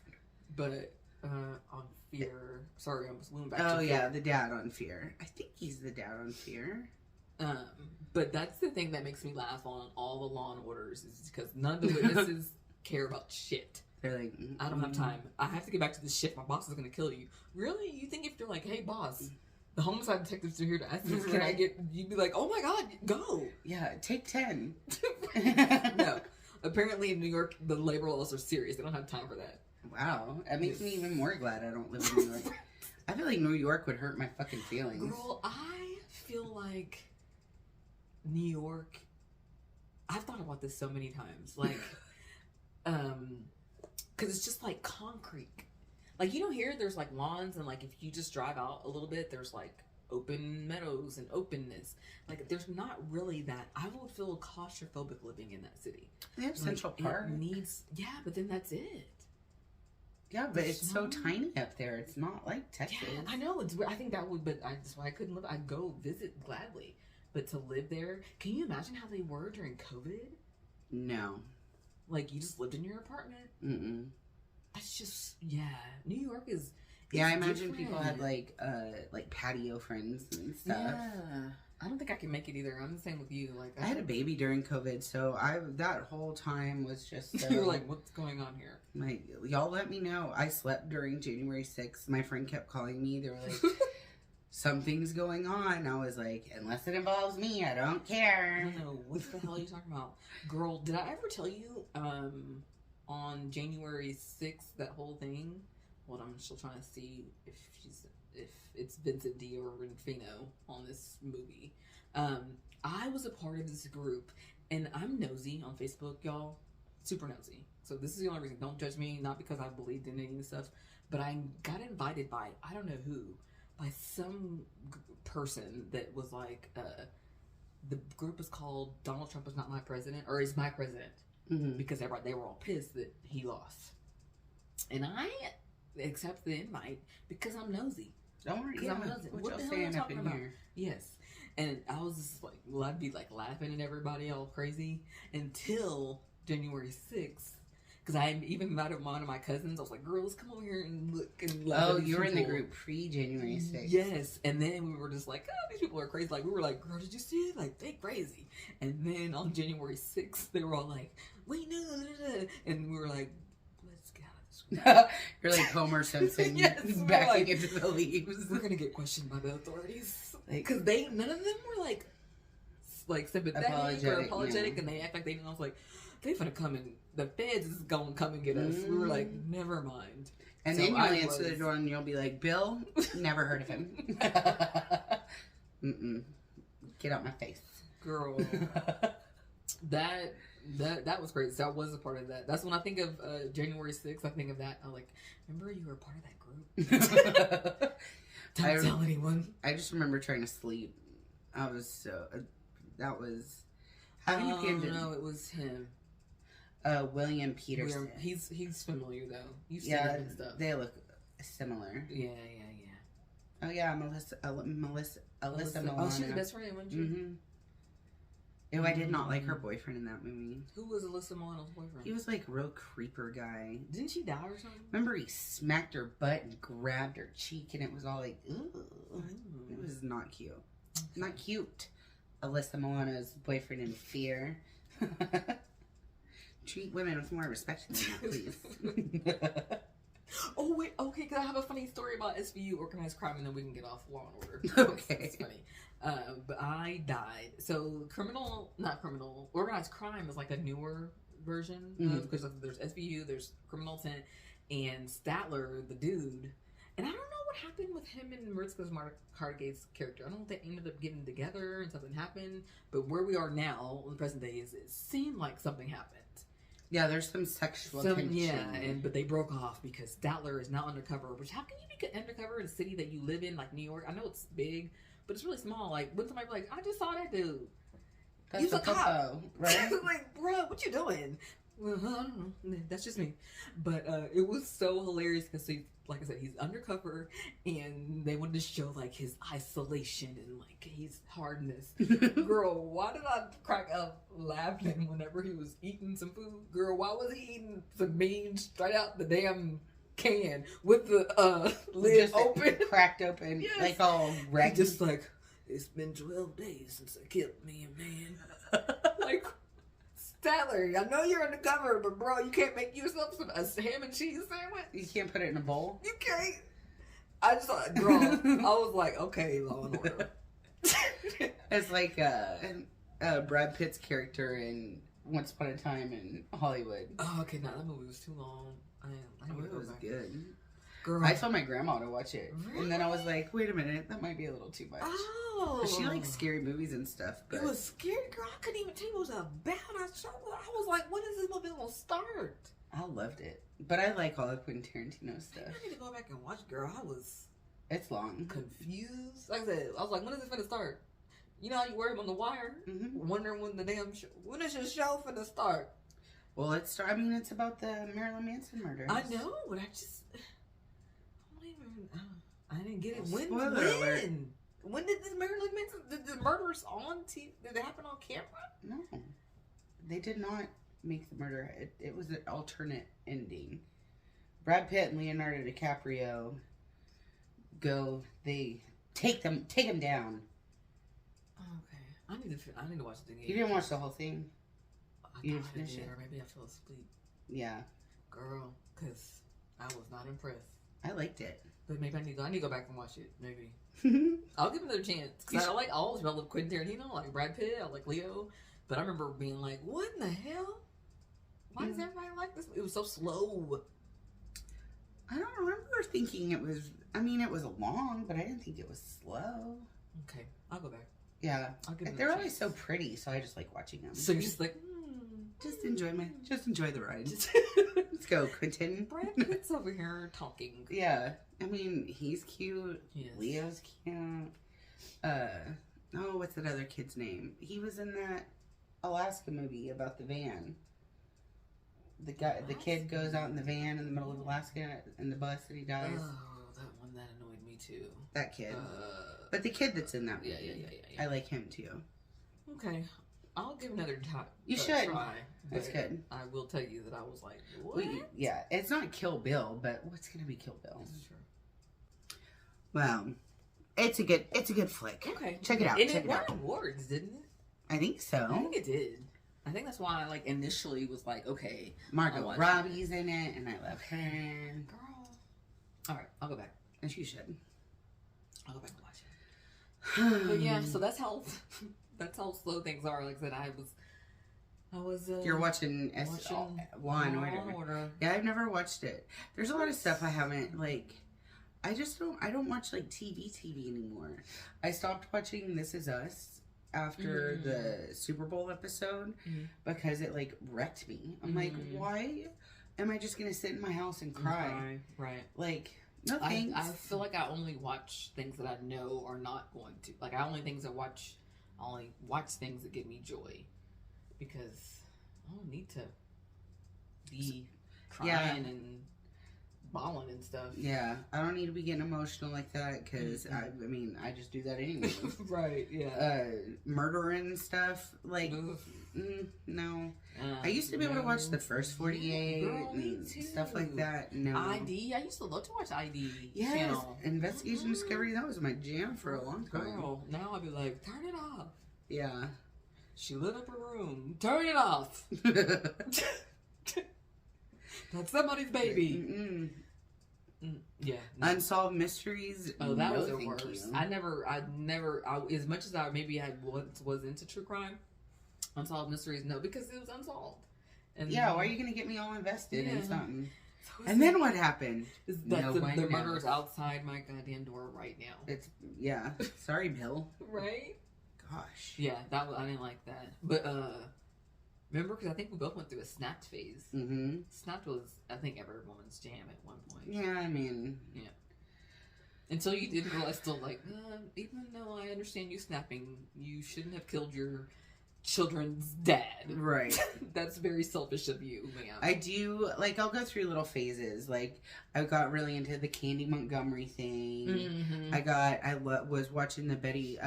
But on Fear. Sorry, I was moving back. Oh yeah, the dad on Fear. I think he's the dad on Fear. But that's the thing that makes me laugh on all the Law and Orders is because none of the witnesses care about shit. They're like, I don't have time. I have to get back to this shit. My boss is going to kill you. Really? You think if you're like, hey, boss, the homicide detectives are here to ask me, can I get... You'd be like, oh my God, go. Yeah, take 10. No. Apparently in New York, the labor laws are serious. They don't have time for that. Wow. That makes me even more glad I don't live in New York. I feel like New York would hurt my fucking feelings. Girl, I feel like New York... I've thought about this so many times. Like, because it's just like concrete. Like, you know, here there's like lawns, and like if you just drive out a little bit, there's like open meadows and openness. Like, there's not really that. I would feel claustrophobic living in that city. They have Central Park. It needs, yeah, but then that's it. Yeah, but it's so tiny up there. It's not like Texas. Yeah, I know. It's. I think that would, but that's why I couldn't live. I'd go visit gladly, but to live there, can you imagine how they were during COVID? No. Like, you just lived in your apartment. That's just, yeah. New York is. Yeah, I imagine people had like patio friends and stuff. I don't think I can make it either. I'm the same with you. Like I had a baby during COVID, so that whole time was just so, you were like, what's going on here? Like, y'all let me know. I slept during January 6th. My friend kept calling me. They were like, something's going on. I was like, unless it involves me, I don't care. No, what the hell are you talking about? Girl, did I ever tell you on January 6th, that whole thing? Well, I'm still trying to see if it's Vincent D or Renfino on this movie. I was a part of this group, and I'm nosy on Facebook, y'all. Super nosy. So this is the only reason. Don't judge me, not because I believed in any of this stuff, but I got invited by, I don't know who, by some person that was like, the group is called Donald Trump is not my president, or is my president, because they were all pissed that he lost. And I accept the invite because I'm nosy. Don't worry, yeah. What the hell are you talking about? Here? Yes. And I was just like, well, I'd be like laughing at everybody all crazy until January 6th. Because I even invited one of my cousins. I was like, girls, come over here and look and laugh. Oh, you were in the group pre-January 6th. Yes. And then we were just like, oh, these people are crazy. Like, we were like, girl, did you see it? Like, they crazy. And then on January 6th, they were all like, wait, no. And we were like, you're like Homer Simpson, yes, backing into the leaves. We're gonna get questioned by the authorities because none of them were like sympathetic or apologetic, and they act like they know. I was like, they finna come and the feds is gonna come and get us. We were like, never mind. And so then you'll answer the door and you'll be like, Bill, never heard of him. Get out my face, girl. That was great. So I was a part of that. That's when I think of January 6th. I think of that. I'm like, remember you were a part of that group? Don't tell anyone. I just remember trying to sleep. I was so. That was. How do you panned No, it was him. William Peterson. He's familiar though. You've seen him and stuff. They look similar. Yeah. Oh yeah, Alyssa Milano. Oh, she's the best friend, wasn't she? Mm-hmm. Ew, I did not like her boyfriend in that movie. Who was Alyssa Milano's boyfriend? He was like a real creeper guy. Didn't she die or something? Remember he smacked her butt and grabbed her cheek and it was all like, ooh. It was not cute. Not cute. Alyssa Milano's boyfriend in Fear. Treat women with more respect than that, please. Oh, wait, okay, because I have a funny story about SVU, organized crime, and then we can get off Law and Order. Okay. It's funny. But I died. So organized crime is like a newer version because there's SVU, there's Criminal Intent, and Statler, the dude. And I don't know what happened with him and Mariska Hargitay's character. I don't know if they ended up getting together and something happened. But where we are now, in the present day, is it seemed like something happened. Yeah, there's some sexual tension. Yeah, but they broke off because Statler is now undercover. Which, how can you be undercover in a city that you live in, like New York? I know it's big, but it's really small. Like, when somebody be like, I just saw that dude. He's a cop. Right? Like, bro, what you doing? Well, I don't know. That's just me. But it was so hilarious because, like I said, he's undercover, and they wanted to show, like, his isolation and, like, his hardness. Girl, why did I crack up laughing whenever he was eating some food? Girl, why was he eating some beans straight out the damn can with the lid just open? Cracked open, yes. Like all wrecked. Just like, it's been 12 days since I killed me a man. Like, Statler, I know you're undercover, but bro, you can't make yourself a ham and cheese sandwich? You can't put it in a bowl? You can't. I just thought, girl, I was like, okay, Law and Order. It's like Brad Pitt's character in Once Upon a Time in Hollywood. Oh, okay, no, that movie was too long. It was good. Girl. I told my grandma to watch it. Really? And then I was like, wait a minute, that might be a little too much. Oh. She likes scary movies and stuff. But... It was scary, girl. I couldn't even tell you what it was about. I was like, when is this movie going to start? I loved it. But I like all the Quentin Tarantino stuff. I need to go back and watch, girl. It's long. Confused. Like I said, I was like, when is this going to start? You know how you worry on The Wire? Mm-hmm. Wondering when the damn show, when is your show finna start? Well, it's about the Marilyn Manson murders. I know, but I didn't get it. When? When did this Marilyn Manson? Did the murders on TV? Did it happen on camera? No, they did not make the murder. It was an alternate ending. Brad Pitt and Leonardo DiCaprio go. They take him down. Okay. I need to watch the thing. You didn't watch the whole thing? You didn't finish it? Or maybe I fell asleep. Yeah. Girl, because I was not impressed. I liked it. But maybe I need to go back and watch it. Maybe. I'll give it another chance. Because I always love Quentin Tarantino, like Brad Pitt, I like Leo. But I remember being like, what in the hell? Why does everybody like this? It was so slow. I don't remember thinking it was... I mean, it was long, but I didn't think it was slow. Okay. I'll go back. Yeah. They're always so pretty, so I just like watching them. So you're just like... Just enjoy the ride. Let's go, Quentin. Brad Pitt's over here talking. Yeah. I mean, he's cute. Yes. Leo's cute. What's that other kid's name? He was in that Alaska movie about the van. The kid goes out in the van in the middle of Alaska in the bus and he dies. Oh, that one that annoyed me too. That kid. But the kid that's in that movie. Yeah. I like him too. Okay. I'll give another try. That's good. I will tell you that I was like, what? Yeah, it's not Kill Bill, but what's gonna be Kill Bill? This is true. Well, it's a good flick. Okay, check it out. And it won awards, didn't it? I think so. I think it did. I think that's why I initially was like, okay, Margot Robbie's in it, and I love her. Girl. All right, I'll go back. And you should. I'll go back and watch it. But yeah, so that's how slow things are. Like I said, I was. You're watching Law and Order. Yeah, I've never watched it. There's a lot of stuff I haven't I don't watch TV anymore. I stopped watching This Is Us after the Super Bowl episode because it wrecked me. I'm like, why am I just gonna sit in my house and cry? Right. No thanks. I feel like I only watch things that I know are not going to. I only watch things that give me joy because I don't need to be crying and bawling and stuff. Yeah, I don't need to be getting emotional like that because I just do that anyway. Right. Yeah. Murdering stuff no. I used to be able to watch the first 48 and stuff like that. No. ID. I used to love to watch ID. Yes. Channel. Investigation Discovery. That was my jam for a long time. Girl, now I'd be like, turn it off. Yeah. She lit up her room. Turn it off. That's somebody's baby. Yeah. No. Unsolved Mysteries. Oh, that was the worst. I never, as much as I was into true crime, Unsolved Mysteries, no, because it was unsolved. And yeah, why are you going to get me all invested in something? So and then what happened? The murder's outside my goddamn door right now. Sorry, Bill. Right? Gosh. Yeah, I didn't like that. But, remember, because I think we both went through a Snapped phase. Mm-hmm. Snapped was, I think, every woman's jam at one point. Yeah, I mean... Yeah. Until you didn't realize still, even though I understand you snapping, you shouldn't have killed your children's dad. Right. That's very selfish of you. Yeah. I do, I'll go through little phases. I got really into the Candy Montgomery thing. Mm-hmm. I was watching the Betty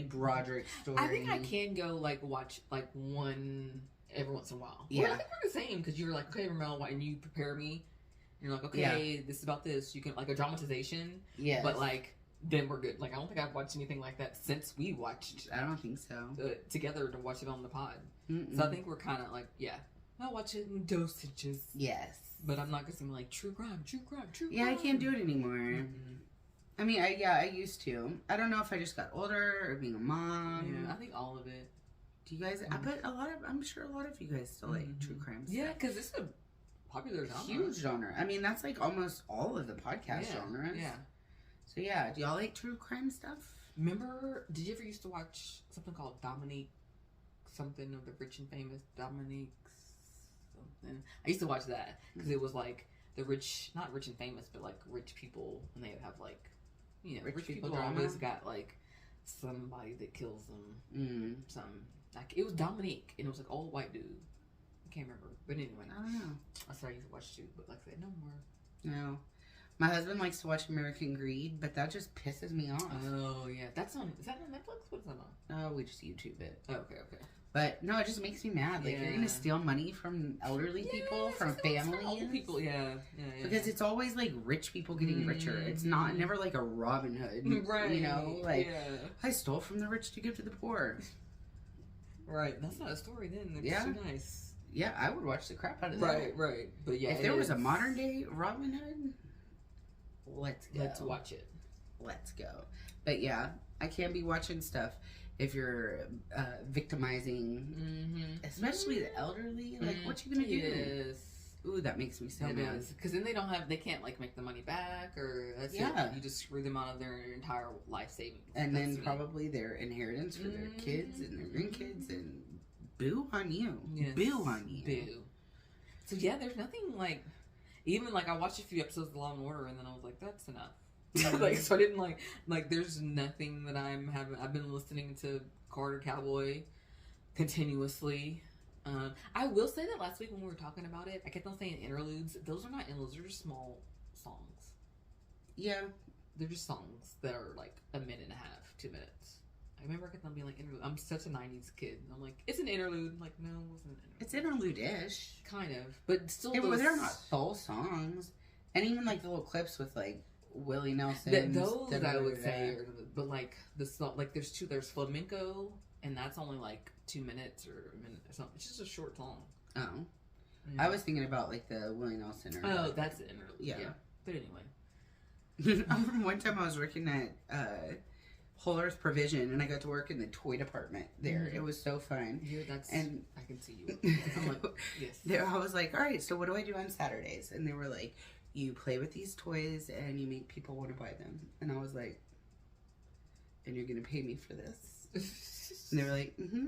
Broderick story. I think I can go, watch, one every once in a while. Yeah. Well, I think we're the same, because you're like, okay, Ramel, and you prepare me. And you're like, okay, this is about this. You can, a dramatization. Yeah. But, then we're good. I don't think I've watched anything like that since we watched. I don't think so. Together to watch it on the pod. Mm-mm. So I think we're kind of I'll watch it in dosages. Yes. But I'm not going to be true crime. Yeah, I can't do it anymore. Mm-hmm. I mean, I used to. I don't know if I just got older or being a mom. Yeah, I think all of it. Do you guys, I'm sure a lot of you guys still like true crime stuff. Yeah, because it's a popular genre. Huge genre. I mean, that's almost all of the podcast genres. Yeah. So yeah, do y'all like true crime stuff? Remember, did you ever used to watch something called Dominique? Something of the Rich and Famous Dominique something. I used to watch that because it was the rich, not rich and famous, but rich people, and they would have rich people always got somebody that kills them. It was Dominique, and it was old white dude. I can't remember, but anyway, I don't know. That's what I used to watch too, but I said, no more. No. My husband likes to watch American Greed, but that just pisses me off. Oh, yeah. That's on... Is that on Netflix? What's that on? Oh, we just YouTube it. Oh, okay. But, no, it just makes me mad. Like, you're going to steal money from elderly people, from families. Old people, yeah. Because it's always, like, rich people getting richer. It's never like a Robin Hood. Right. You know? Like, I stole from the rich to give to the poor. Right. That's not a story then. That's too nice. Yeah, I would watch the crap out of that. Right. But yeah, if there was a modern day Robin Hood, let's go. Let's watch it. Let's go. But yeah, I can't be watching stuff if you're victimizing, especially the elderly. Like, what you gonna do? Yes. Ooh, that makes me so mad. Because then they can't like make the money back, or you just screw them out of their entire life savings. And then probably their inheritance for their kids and their grandkids, and boo on you. Yes. Boo on you. Boo. So yeah, there's nothing like, even like I watched a few episodes of Law and Order, and then I was like, that's enough. Like, so I didn't like there's nothing that I've been listening to Carter Cowboy continuously. I will say that last week when we were talking about it, I kept on saying interludes. Those are not interludes, they're just small songs. Yeah. They're just songs that are like a minute and a half, 2 minutes. I remember I kept on being like, interlude. I'm such a 90s kid. I'm like, it's an interlude. I'm like, no, it wasn't an interlude. It's interlude-ish. Kind of. But still, they're not full songs. And even like the little clips with like Willie Nelson. Those I would say, but like the song, like there's flamenco, and that's only like 2 minutes or a minute or something. It's just a short song. Oh, yeah. I was thinking about like the Willie Nelson. That's it. Yeah. But anyway, one time I was working at Whole Earth Provision, and I got to work in the toy department there. Mm-hmm. It was so fun. Yeah, and I can see you. I'm like, yes. I was like, all right, so what do I do on Saturdays? And they were like, you play with these toys and you make people want to buy them. And I was like, and you're going to pay me for this? And they were like, mm-hmm.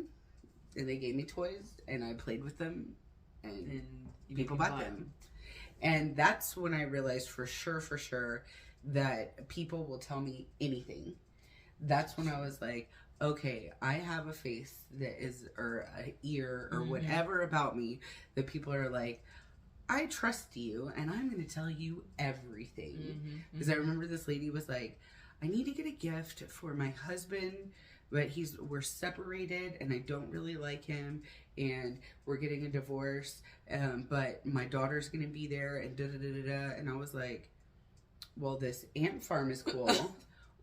And they gave me toys and I played with them and people bought them. And that's when I realized for sure that people will tell me anything. That's when I was like, okay, I have a face that is, or an ear or whatever about me that people are like, I trust you, and I'm going to tell you everything. Because I remember this lady was like, I need to get a gift for my husband, but we're separated, and I don't really like him, and we're getting a divorce, but my daughter's going to be there, and da-da-da-da-da. And I was like, well, this ant farm is cool,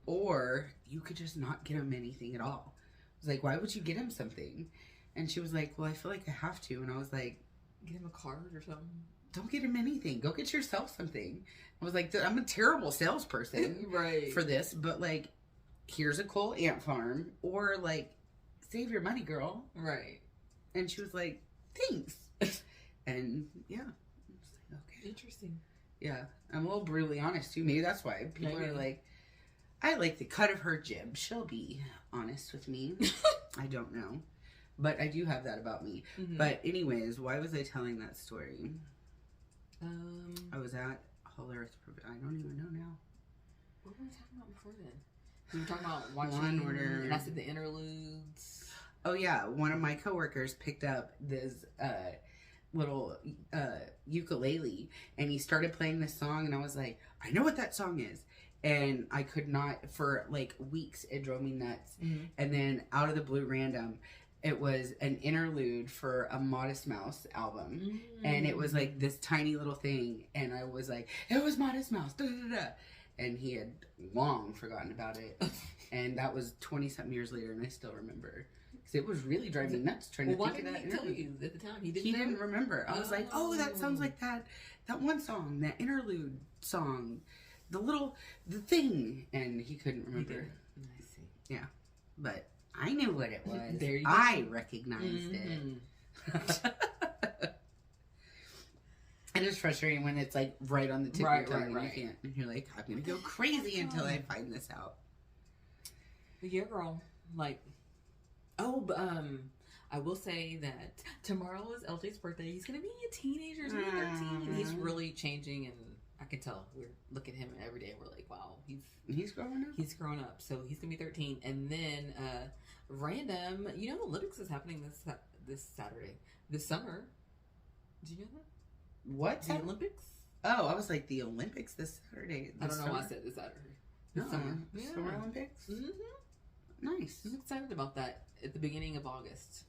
or you could just not get him anything at all. I was like, why would you get him something? And she was like, well, I feel like I have to. And I was like, get him a card or something. Don't get him anything. Go get yourself something. I was like, I'm a terrible salesperson for this, but like, here's a cool ant farm, or like, save your money, girl. Right. And she was like, thanks. And yeah, I was like, okay, interesting. Yeah, I'm a little brutally honest too. Maybe that's why people are like, I like the cut of her jib. She'll be honest with me. I don't know, but I do have that about me. But anyways, why was I telling that story? I was at Whole Earth. I don't even know now. What were we talking about before then? We were talking about watching Order, and I said the interludes. Oh yeah, one of my coworkers picked up this little ukulele, and he started playing this song, and I was like, I know what that song is. And I could not, for like weeks, it drove me nuts. And then out of the blue random, it was an interlude for a Modest Mouse album. And it was like this tiny little thing. And I was like, it was Modest Mouse. Da, da, da. And he had long forgotten about it. And that was 20-something years later, and I still remember. Because it was really driving me nuts trying to think of that interlude. Why didn't he tell you at the time? He didn't remember. I was like, oh, that sounds like that one song, that interlude song. The thing. And he couldn't remember. I see. Yeah. But I knew what it was. There you go. I recognized it. And it's frustrating when it's like right on the tip of your tongue and you can't. And you're like, I'm going to go crazy until I find this out. But yeah, girl. Like, I will say that tomorrow is LJ's birthday. He's going to be a teenager. He's going to be 13. He's really changing, and I can tell. We look at him every day. We're like, wow, he's growing up. He's grown up. So he's gonna be 13. And then random, the Olympics is happening this Saturday, this summer. Do you know that? What? The Olympics? Oh, I was like, the Olympics this Saturday. I don't know why I said this Saturday. No, Summer Olympics? Nice. I'm excited about that at the beginning of August.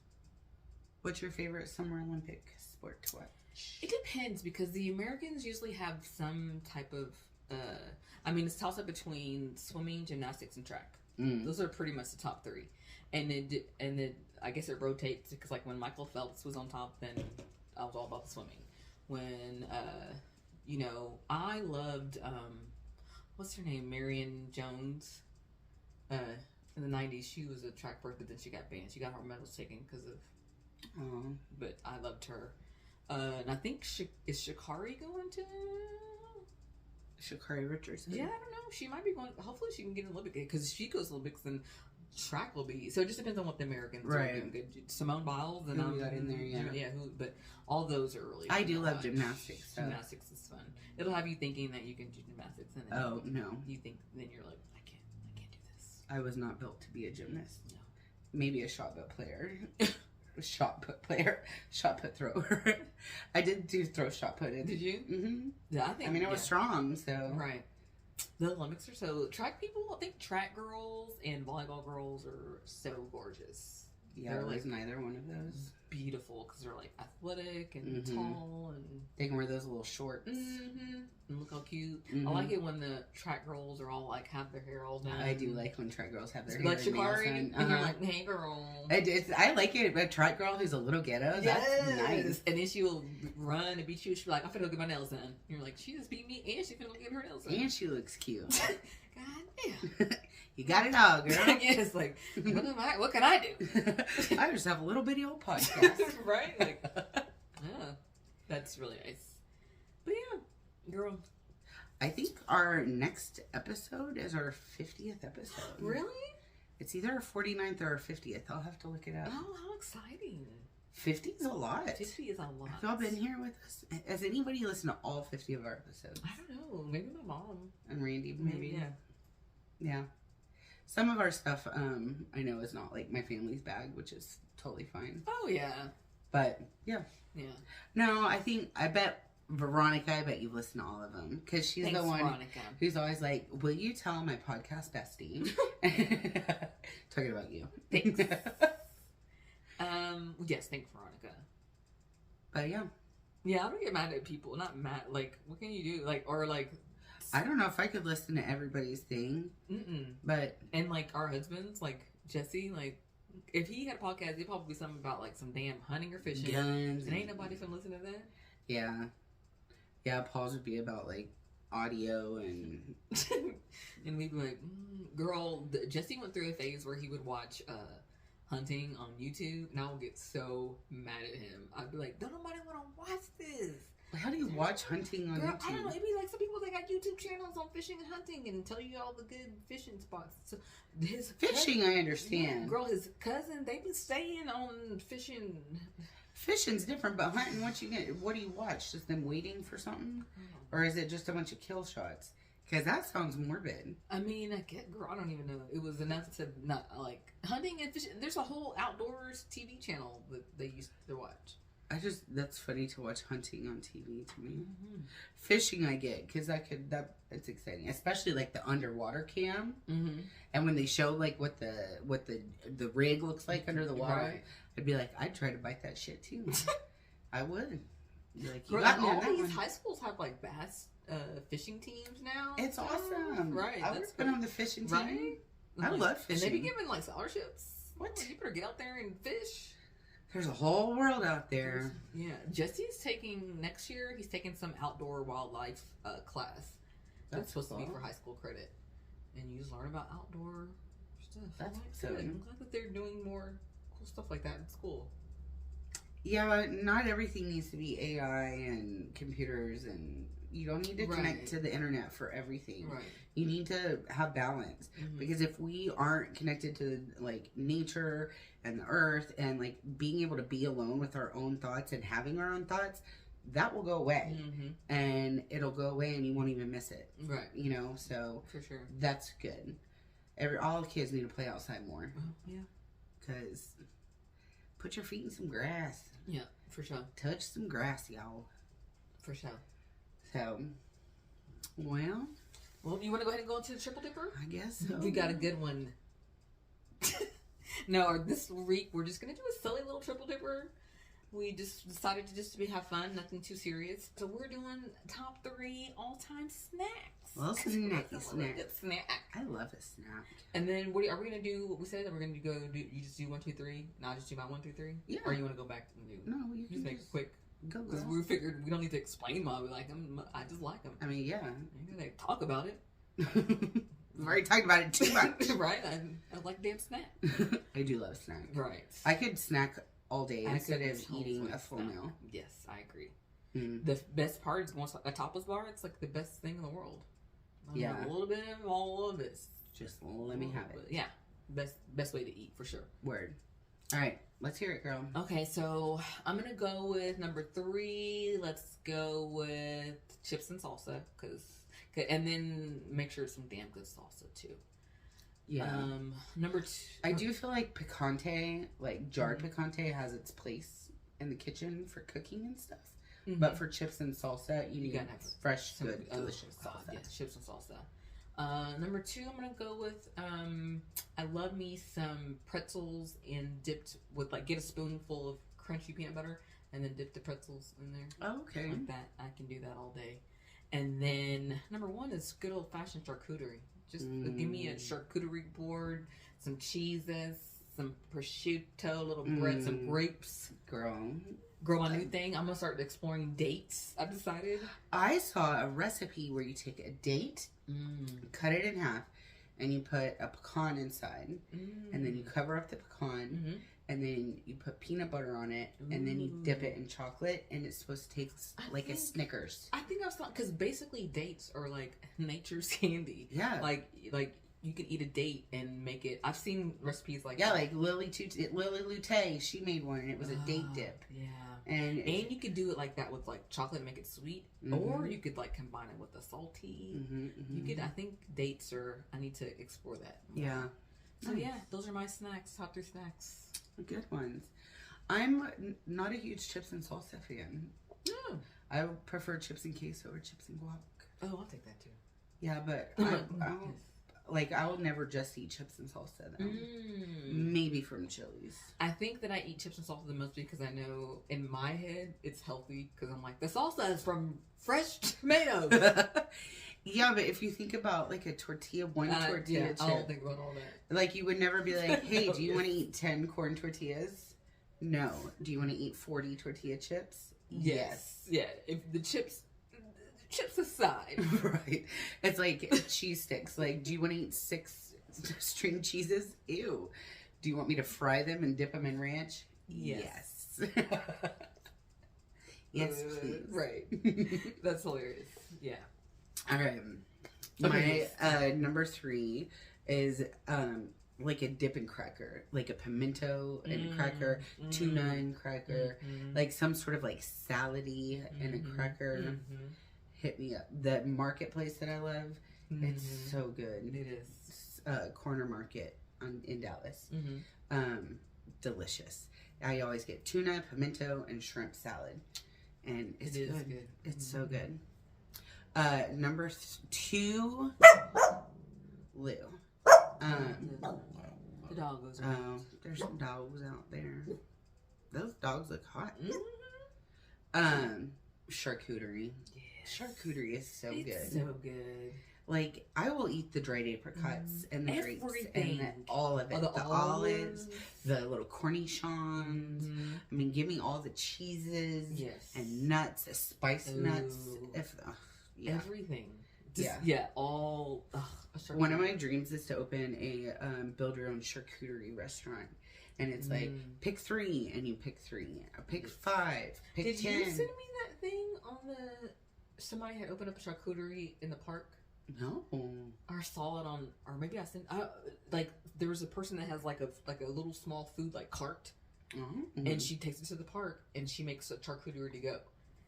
What's your favorite Summer Olympic sport to watch? It depends, because the Americans usually have some type of, it's toss-up between swimming, gymnastics, and track. Those are pretty much the top three. And then I guess it rotates, because like when Michael Phelps was on top, then I was all about the swimming. When, I loved, what's her name? Marion Jones. In the 90s, she was a track person, but then she got banned. She got her medals taken because of, but I loved her. And I think, is Sha'Carri going to? Sha'Carri Richardson? Yeah, I don't know. She might be going, hopefully she can get an Olympic, because she goes to Olympics, then track will be. So it just depends on what the Americans are doing good. Simone Biles, and who got in there, but all those are really I do love gymnastics. So. Gymnastics is fun. It'll have you thinking that you can do gymnastics, and then no. You think, then you're like, I can't do this. I was not built to be a gymnast. No. Maybe a shot put player. Shot put thrower. I did do shot put. Did you? Mm-hmm. Yeah, I was strong, so. Right. The Olympics are so, track people, I think track girls and volleyball girls are so gorgeous. Yeah, they're like neither one of those. Beautiful, because they're like athletic and tall, and they can wear those little shorts. And look how cute. I like it when the track girls are all like have their hair all done. I do like when track girls have their hair like Sha'Carri, and you're like, hey girl. I like it. A track girl who's a little ghetto. Yes. That's nice. And then she will run and beat you. She'll be like, I'm finna go get my nails done. And you're like, she just beat me, and she finna go get her nails done. And she looks cute. God damn. You got it all, girl. Yes, like, what can I do? I just have a little bitty old podcast. Right? Like, yeah. That's really nice. But yeah, girl. I think our next episode is our 50th episode. Really? It's either our 49th or our 50th. I'll have to look it up. Oh, how exciting. 50 is a lot. 50 is a lot. Have y'all been here with us? Has anybody listened to all 50 of our episodes? I don't know. Maybe my mom. And Randy, maybe. Yeah. Yeah. Some of our stuff, I know is not like my family's bag, which is totally fine. Oh, yeah. But, yeah. Yeah. No, I bet Veronica, you've listened to all of them. Because she's the one Veronica. Who's always like, will you tell my podcast bestie? Talking about you. Thanks. Yes, thanks, Veronica. But, yeah. Yeah, I don't get mad at people. Not mad. Like, what can you do? Like, or like... I don't know if I could listen to everybody's thing. But... And, like, our husbands, like, Jesse, like, if he had a podcast, it'd probably be something about, like, some damn hunting or fishing. Guns. And ain't nobody finna listen to that. Yeah. Yeah, Paul's would be about, like, audio and... And we'd be like, girl, Jesse went through a phase where he would watch hunting on YouTube, and I would get so mad at him. I'd be like, don't nobody want to watch this. How do you watch hunting on YouTube? I don't know. It'd be like some people that got YouTube channels on fishing and hunting and tell you all the good fishing spots. So his fishing, I understand. Yeah, girl, his cousin, they been staying on fishing. Fishing's different, but hunting, what do you watch? Just them waiting for something? Or is it just a bunch of kill shots? Because that sounds morbid. I mean, girl, I don't even know. It was enough to not, like, hunting and fishing. There's a whole outdoors TV channel that they used to watch. That's funny to watch hunting on TV to me. Fishing I get, because it's exciting. Especially like the underwater cam. And when they show like what the rig looks like under the water, right. I'd be like, I'd try to bite that shit too. I would. Like, all these high schools have like bass fishing teams now. It's awesome. Right. I would have been on the fishing team. Right? I love fishing. And they be giving like scholarships. What? You better get out there and fish. There's a whole world out there. Yeah. Jesse's taking, next year, he's taking some outdoor wildlife class. That's supposed to be for high school credit. And you just learn about outdoor stuff. That's good. I'm glad that they're doing more cool stuff like that in school. Yeah, not everything needs to be AI and computers, and you don't need to connect to the internet for everything. Right. You need to have balance. Because if we aren't connected to like nature and the earth and like being able to be alone with our own thoughts and having our own thoughts, that will go away. And it'll go away and you won't even miss it. Right. You know, so for sure. That's good. All kids need to play outside more. Yeah. Because put your feet in some grass. Yeah, for sure. Touch some grass, y'all. For sure. So, well, you want to go ahead and go into the Triple Dipper? I guess so. We got a good one. No, this week we're just gonna do a silly little Triple Dipper. We just decided to have fun, nothing too serious. So we're doing top 3 all-time snacks. Well, snack. Snack. I love a snack. And then are we gonna do? What we said? We're gonna go. You just do 1, 2, 3. And I'll just do my 1, 2, 3. Yeah. Or you want to go back and do? No, you can just make it quick. Go. Because we figured we don't need to explain why we like them. I just like them. I mean, yeah. You gotta talk about it. We've already talked about it too much. Right? I like damn snack. I do love snack. Right. I could snack all day instead of eating a full meal. Yes, I agree. Mm. The best part is going to a tapas bar. It's like the best thing in the world. Yeah. A little bit of all of this. Just let me have it. Yeah. Best way to eat for sure. Word. All right. Let's hear it, girl. Okay, so I'm going to go with number 3. Let's go with chips and salsa. And then make sure it's some damn good salsa too. Yeah. Number 2. I do feel like picante, like jarred picante, has its place in the kitchen for cooking and stuff. Mm-hmm. But for chips and salsa, you gotta have fresh, good, delicious salsa. Yeah, chips and salsa. Number 2, I'm gonna go with. I love me some pretzels and dipped with get a spoonful of crunchy peanut butter and then dip the pretzels in there. Oh, okay. Like that, I can do that all day. And then number 1 is good old fashioned charcuterie. Just give me a charcuterie board, some cheeses, some prosciutto, little bread, some grapes. Girl, my new thing. I'm gonna start exploring dates. I've decided. I saw a recipe where you take a date, cut it in half, and you put a pecan inside, and then you cover up the pecan, and then you put peanut butter on it, and then you dip it in chocolate, and it's supposed to taste like a Snickers. I think I was thought because basically dates are like nature's candy. Yeah, like you can eat a date and make it. I've seen recipes like like Lily Lute. She made one, and it was a date dip. Yeah, and you could do it like that with chocolate and make it sweet, or you could combine it with the salty. You could. I think dates are. I need to explore that. Yeah. So yeah, those are my snacks. Top 3 snacks. Good ones. I'm not a huge chips and salsa fan. No. I prefer chips and queso or chips and guac. Oh, I'll take that too. Yeah, but I'll never just eat chips and salsa though. Maybe from Chili's. I think that I eat chips and salsa the most because I know in my head it's healthy because I'm like the salsa is from fresh tomatoes. Yeah, but if you think about a tortilla, tortilla chip. I don't think about all that. You would never be like, hey, do you want to eat 10 corn tortillas? No. Do you want to eat 40 tortilla chips? Yes. Yeah, if the chips aside. Right. It's like cheese sticks. Do you want to eat 6 string cheeses? Ew. Do you want me to fry them and dip them in ranch? Yes. Yes, please. Right. That's hilarious. Yeah. All right. My number 3 is a dip and cracker, a pimento and cracker, tuna and cracker, some sort of salady and a cracker. Hit me up. The marketplace that I love, it's so good. It is. Corner Market in Dallas. Delicious. I always get tuna, pimento, and shrimp salad, and it's good. It's so good. Number 2, Lou. The dog goes around. There's some dogs out there. Those dogs look hot. Charcuterie. Yes. Charcuterie is so good. So good. I will eat the dried apricots and the grapes and all of it. The olives, the little cornichons. I mean, give me all the cheeses and nuts, the spiced nuts. Everything. All. One of my dreams is to open a build your own charcuterie restaurant. And it's pick 3 and you pick 3. Pick 5. Pick 10. Did you send me that thing on somebody had opened up a charcuterie in the park? No. Or saw it on, or maybe I sent, there was a person that has a little small food cart. And she takes it to the park and she makes a charcuterie to go.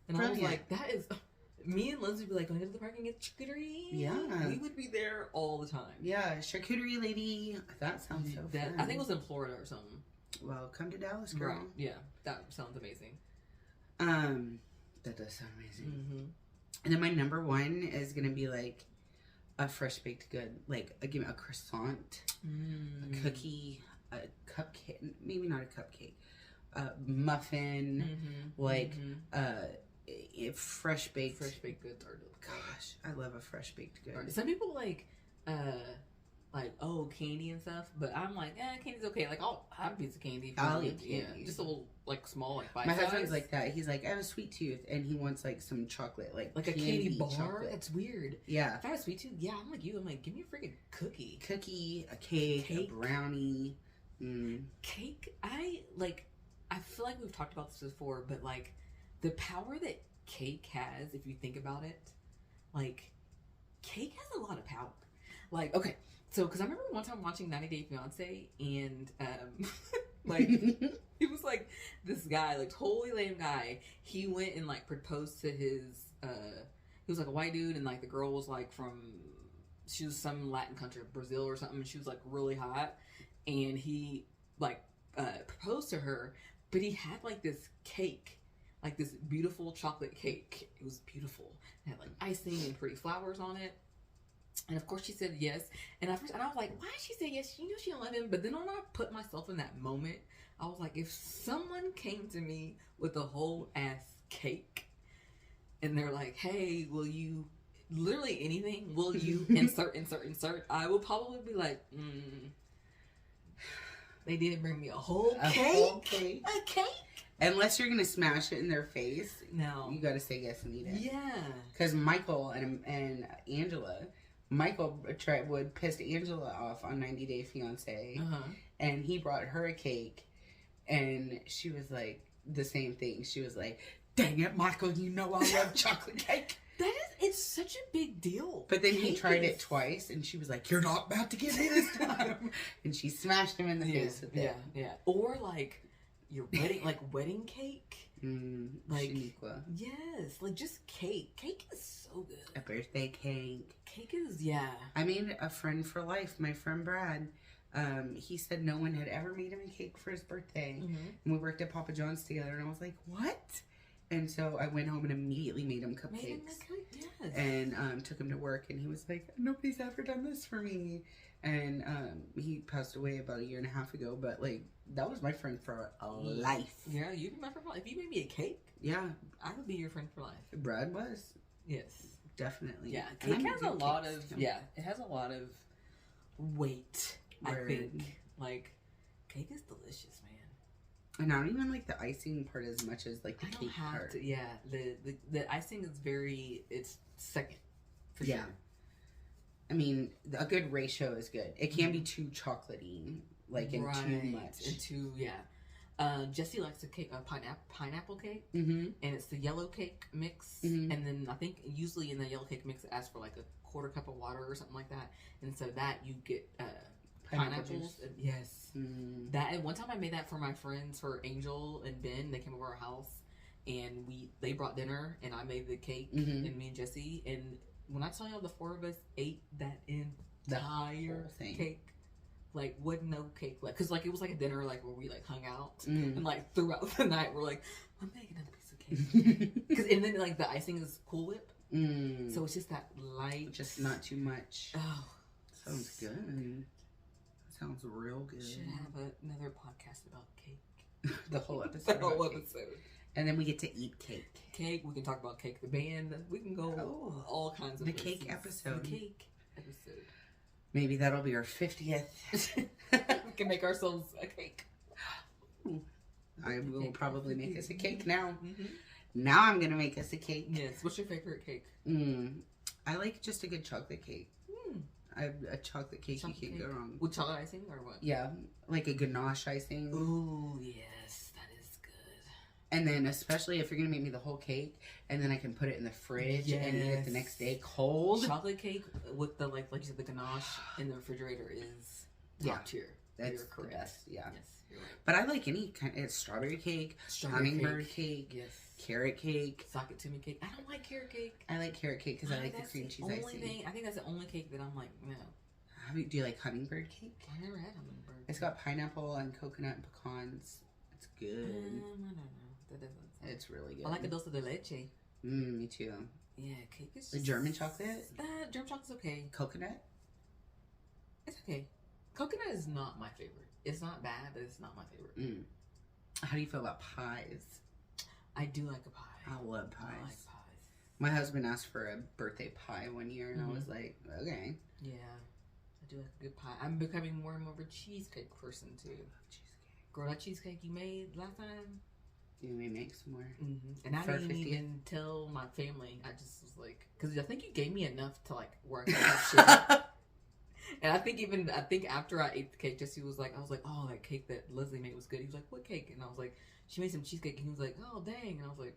And I was like, that is... Me and Lindsay would be going to the park and get charcuterie. Yeah. We would be there all the time. Yeah, charcuterie lady. That sounds so fun. I think it was in Florida or something. Well, come to Dallas, girl. Right. Yeah, that sounds amazing. That does sound amazing. And then my number one is gonna be like a fresh baked good, like give me a croissant, a cookie, a cupcake, maybe not a cupcake, a muffin, like fresh baked goods are delicious. Gosh, I love a fresh baked good. Some people like candy and stuff, but I'm like, candy's okay. Like I'll have a piece of candy. I'll eat candy. Yeah, just a little like small, like bite My size. husband's like that. He's like, I have a sweet tooth, and he wants like some chocolate, like a candy bar. Chocolate. That's weird. Yeah. If I have a sweet tooth, I'm like you. I'm like, give me a freaking cookie, a cake, a brownie, cake. I feel like we've talked about this before, but like the power that cake has, if you think about it, like cake has a lot of power. Like, okay. So, because I remember one time watching 90 Day Fiancé, and like it was like this guy, like totally lame guy. He went and like proposed to his. He was like a white dude, and like the girl was like she was some Latin country, Brazil or something. And she was like really hot, and he like proposed to her, but he had like this cake, like this beautiful chocolate cake. It was beautiful. It had like icing and pretty flowers on it. And of course she said yes. And at first, I was like, why did she say yes? She knew she didn't love him. But then when I put myself in that moment, I was like, if someone came to me with a whole ass cake and they're like, hey, will you, literally anything, will you insert, I will probably be like, they didn't bring me a whole cake. A cake? Unless you're gonna smash it in their face. No. You gotta say yes and eat it. Yeah. Because Michael and Angela, Michael would piss Angela off on 90 Day Fiancé, and he brought her a cake, and she was like the same thing. She was like, "Dang it, Michael! You know I love chocolate cake." It's such a big deal. But then he tried it twice, and she was like, "You're not about to get me this time," and she smashed him in the face with it. Yeah. Or like your wedding cake. Shaniqua. Yes, like just cake. Cake is so good. A birthday cake. Cake is, I made a friend for life, my friend Brad. He said no one had ever made him a cake for his birthday. And we worked at Papa John's together, and I was like, what? And so I went home and immediately made him cupcakes. Yes. And took him to work, and he was like, nobody's ever done this for me. And he passed away about 1.5 years ago, but like, that was my friend for life. Yeah, you'd be my friend for life. If you made me a cake, I would be your friend for life. Brad was. Yes. Definitely. Yeah, cake has a lot of, it has a lot of weight, I think. Like, cake is delicious, man. And I don't even like the icing part as much as like the cake part. Yeah, the icing is it's second, for sure. I mean, a good ratio is good. It can't be too chocolatey, like, and too much. And too, Jesse likes a cake, a pineapple cake, and it's the yellow cake mix. And then I think usually in the yellow cake mix, it asks for like a 1/4 cup of water or something like that. And instead of that, you get pineapples. Yes. That, and one time I made that for my friends, for Angel and Ben. They came over our house, and they brought dinner, and I made the cake, and me and Jesse. And when I tell y'all, the 4 of us ate that entire cake. Like, wasn't no cake left. Because, like, it was like a dinner, like, where we, like, hung out. And, like, throughout the night, we're like, I'm making another piece of cake. And then, like, the icing is Cool Whip. So it's just that light. Just not too much. Oh. Sounds good. Sounds real good. Should have another podcast about cake. The whole episode. The whole episode. And then we get to eat cake. Cake. We can talk about Cake the band. We can go all kinds of places. Cake episode. The cake episode. Maybe that'll be our 50th. We can make ourselves a cake. I will probably make us a cake now. Now I'm going to make us a cake. Yes. What's your favorite cake? I like just a good chocolate cake. A chocolate cake, you can't go wrong. With chocolate icing or what? Yeah. Like a ganache icing. Ooh, yes. That is good. And then especially if you're going to make me the whole cake, and then I can put it in the fridge and eat it the next day cold. Chocolate cake with the, like you said, the ganache in the refrigerator is top tier. That's the best. Yeah. Yes, you're right. But I like any kind of strawberry cake, hummingbird cake, carrot cake. Sock it to me cake. I don't like carrot cake. I like carrot cake because I like the cream cheese icing. I think that's the only cake that I'm like, no. Do you like hummingbird cake? I never had hummingbird. It's got pineapple and coconut and pecans. It's good. I don't know. That doesn't sound. It's really good. I like a dulce de leche. Me too. Yeah, cake is just... The German chocolate? German chocolate's okay. Coconut? It's okay. Coconut is not my favorite. It's not bad, but it's not my favorite. How do you feel about pies? I do like a pie. I love pies. I like pies. My husband asked for a birthday pie one year, and I was like, okay. Yeah, I do like a good pie. I'm becoming more and more of a cheesecake person, too. I love cheesecake. Girl, that cheesecake you made last time... You may make some more. And I didn't even tell my family. I just was like... Because I think you gave me enough to, like, where I could have shit. And I think after I ate the cake, Jesse was like, I was like, oh, that cake that Leslie made was good. He was like, what cake? And I was like, she made some cheesecake. And he was like, oh, dang. And I was like,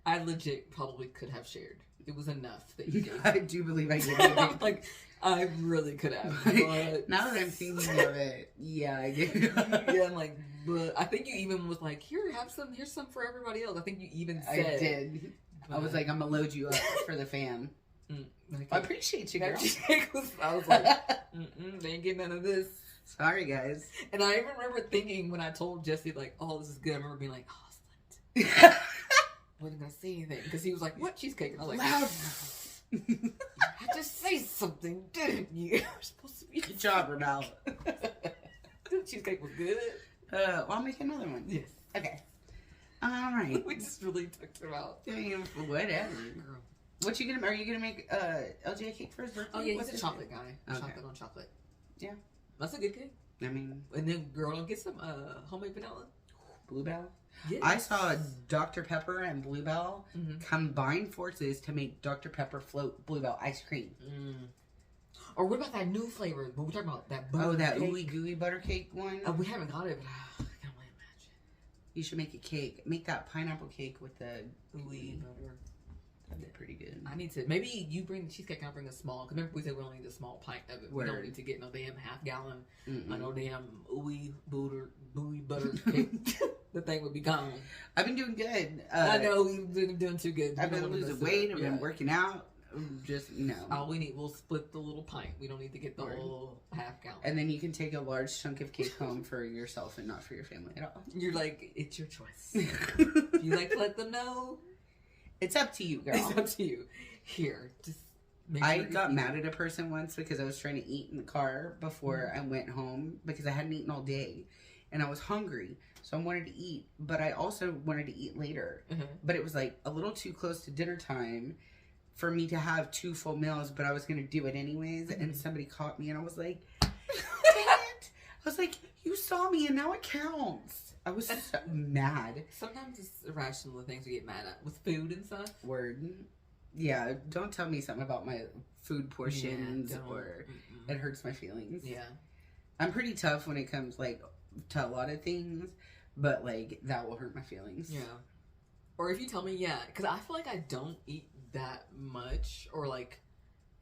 I legit probably could have shared. It was enough that you gave me. I do believe I gave you. Like, I really could have. But now that I'm thinking of it, yeah, I did. Yeah, I'm like, but I think you even was like, here, have some. Here's some for everybody else. I think you even said. I did. I was like, I'm going to load you up for the fam. I appreciate you, girl. I was like, they ain't getting none of this. Sorry, guys. And I even remember thinking when I told Jesse, like, oh, this is good. I remember being like, oh, Slint. Wasn't going to say anything. Because he was like, what cheesecake? And I was like, loud. You had to say something, didn't you? You're supposed to be. Good job, Ronaldo. The cheesecake was good. Well, I'll make another one. Yes. Okay. All right. We just really talked about. Whatever. Girl. What you gonna? Are you gonna make LJ a cake for his birthday? Oh yeah, he's a chocolate guy. Okay. Chocolate on chocolate. Yeah, that's a good cake. I mean, and then girl, don't get some homemade vanilla. Bluebell. Yes. I saw Dr. Pepper and Bluebell combine forces to make Dr. Pepper float Bluebell ice cream. Or what about that new flavor? What we're talking about that butter. Oh, that ooey gooey butter cake one. We haven't got it, but I can't really imagine. You should make a cake. Make that pineapple cake with the ooey butter. That'd be pretty good. I need to. Maybe you bring the cheesecake and I'll bring a small. Because remember we said we only need a small pint of it. We don't need to get no damn half gallon. No damn ooey butter cake. The thing would be gone. I've been doing good. I know we've been doing too good. I've been losing weight. I've been working out. Just all we need, we'll split the little pint. We don't need to get the whole half gallon. And then you can take a large chunk of cake home for yourself and not for your family at all. You're like, it's your choice. If you like to let them know, it's up to you, girl. It's up to you. Here, just make sure I got mad at a person once because I was trying to eat in the car before I went home because I hadn't eaten all day and I was hungry. So I wanted to eat, but I also wanted to eat later. But it was like a little too close to dinner time for me to have 2 full meals, but I was going to do it anyways. And somebody caught me and I was like, dang it. I was like, you saw me and now it counts. I was so mad. Sometimes it's irrational the things we get mad at with food and stuff. Word. Yeah, don't tell me something about my food portions or it hurts my feelings. Yeah. I'm pretty tough when it comes like to a lot of things, but like that will hurt my feelings. Yeah. Or if you tell me, because I feel like I don't eat that much, or like,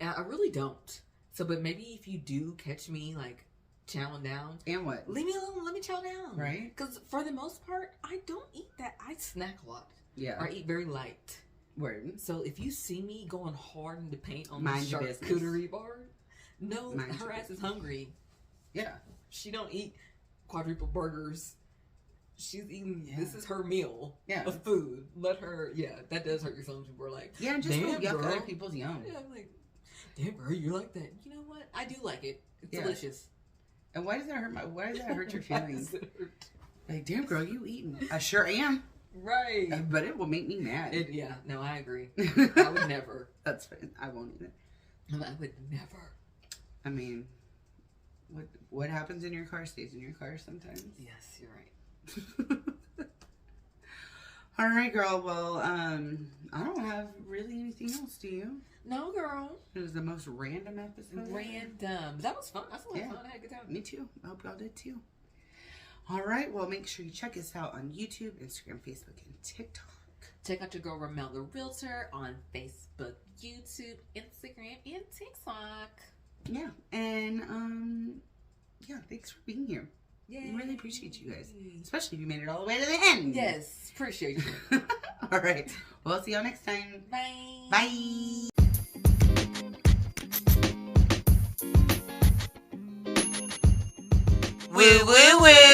I really don't. So, but maybe if you do catch me like chowing down, and what? Leave me alone. Let me chow down. Right? Because for the most part, I don't eat that. I snack a lot. Yeah. Or I eat very light. Word. So if you see me going hard in the paint on Mind the charcuterie bar, her ass is hungry. Yeah. She don't eat quadruple burgers. She's eating, this is her meal of food. Let her, that does hurt your feelings. People are like, just don't yuck other people's yum. Yeah, I'm like, damn girl, you're like that. You know what? I do like it. It's delicious. And why does that hurt your feelings? Like, damn girl, you eating. I sure am. Right. But it will make me mad. No, I agree. I would never. That's fine. I won't either. I would never. I mean, what happens in your car stays in your car sometimes. Yes, you're right. All right, girl. Well, I don't have really anything else. Do you? No, girl. It was the most random episode. Random. That was fun. That's a lot of fun. I had a good time. Me too. I hope y'all did too. All right. Well, make sure you check us out on YouTube, Instagram, Facebook, and TikTok. Check out your girl Ramel the Realtor on Facebook, YouTube, Instagram, and TikTok. Yeah, and thanks for being here. Yay. I really appreciate you guys, especially if you made it all the way to the end. Yes, appreciate you. All right. Well, see y'all next time. Bye. Bye. Woo, woo, woo.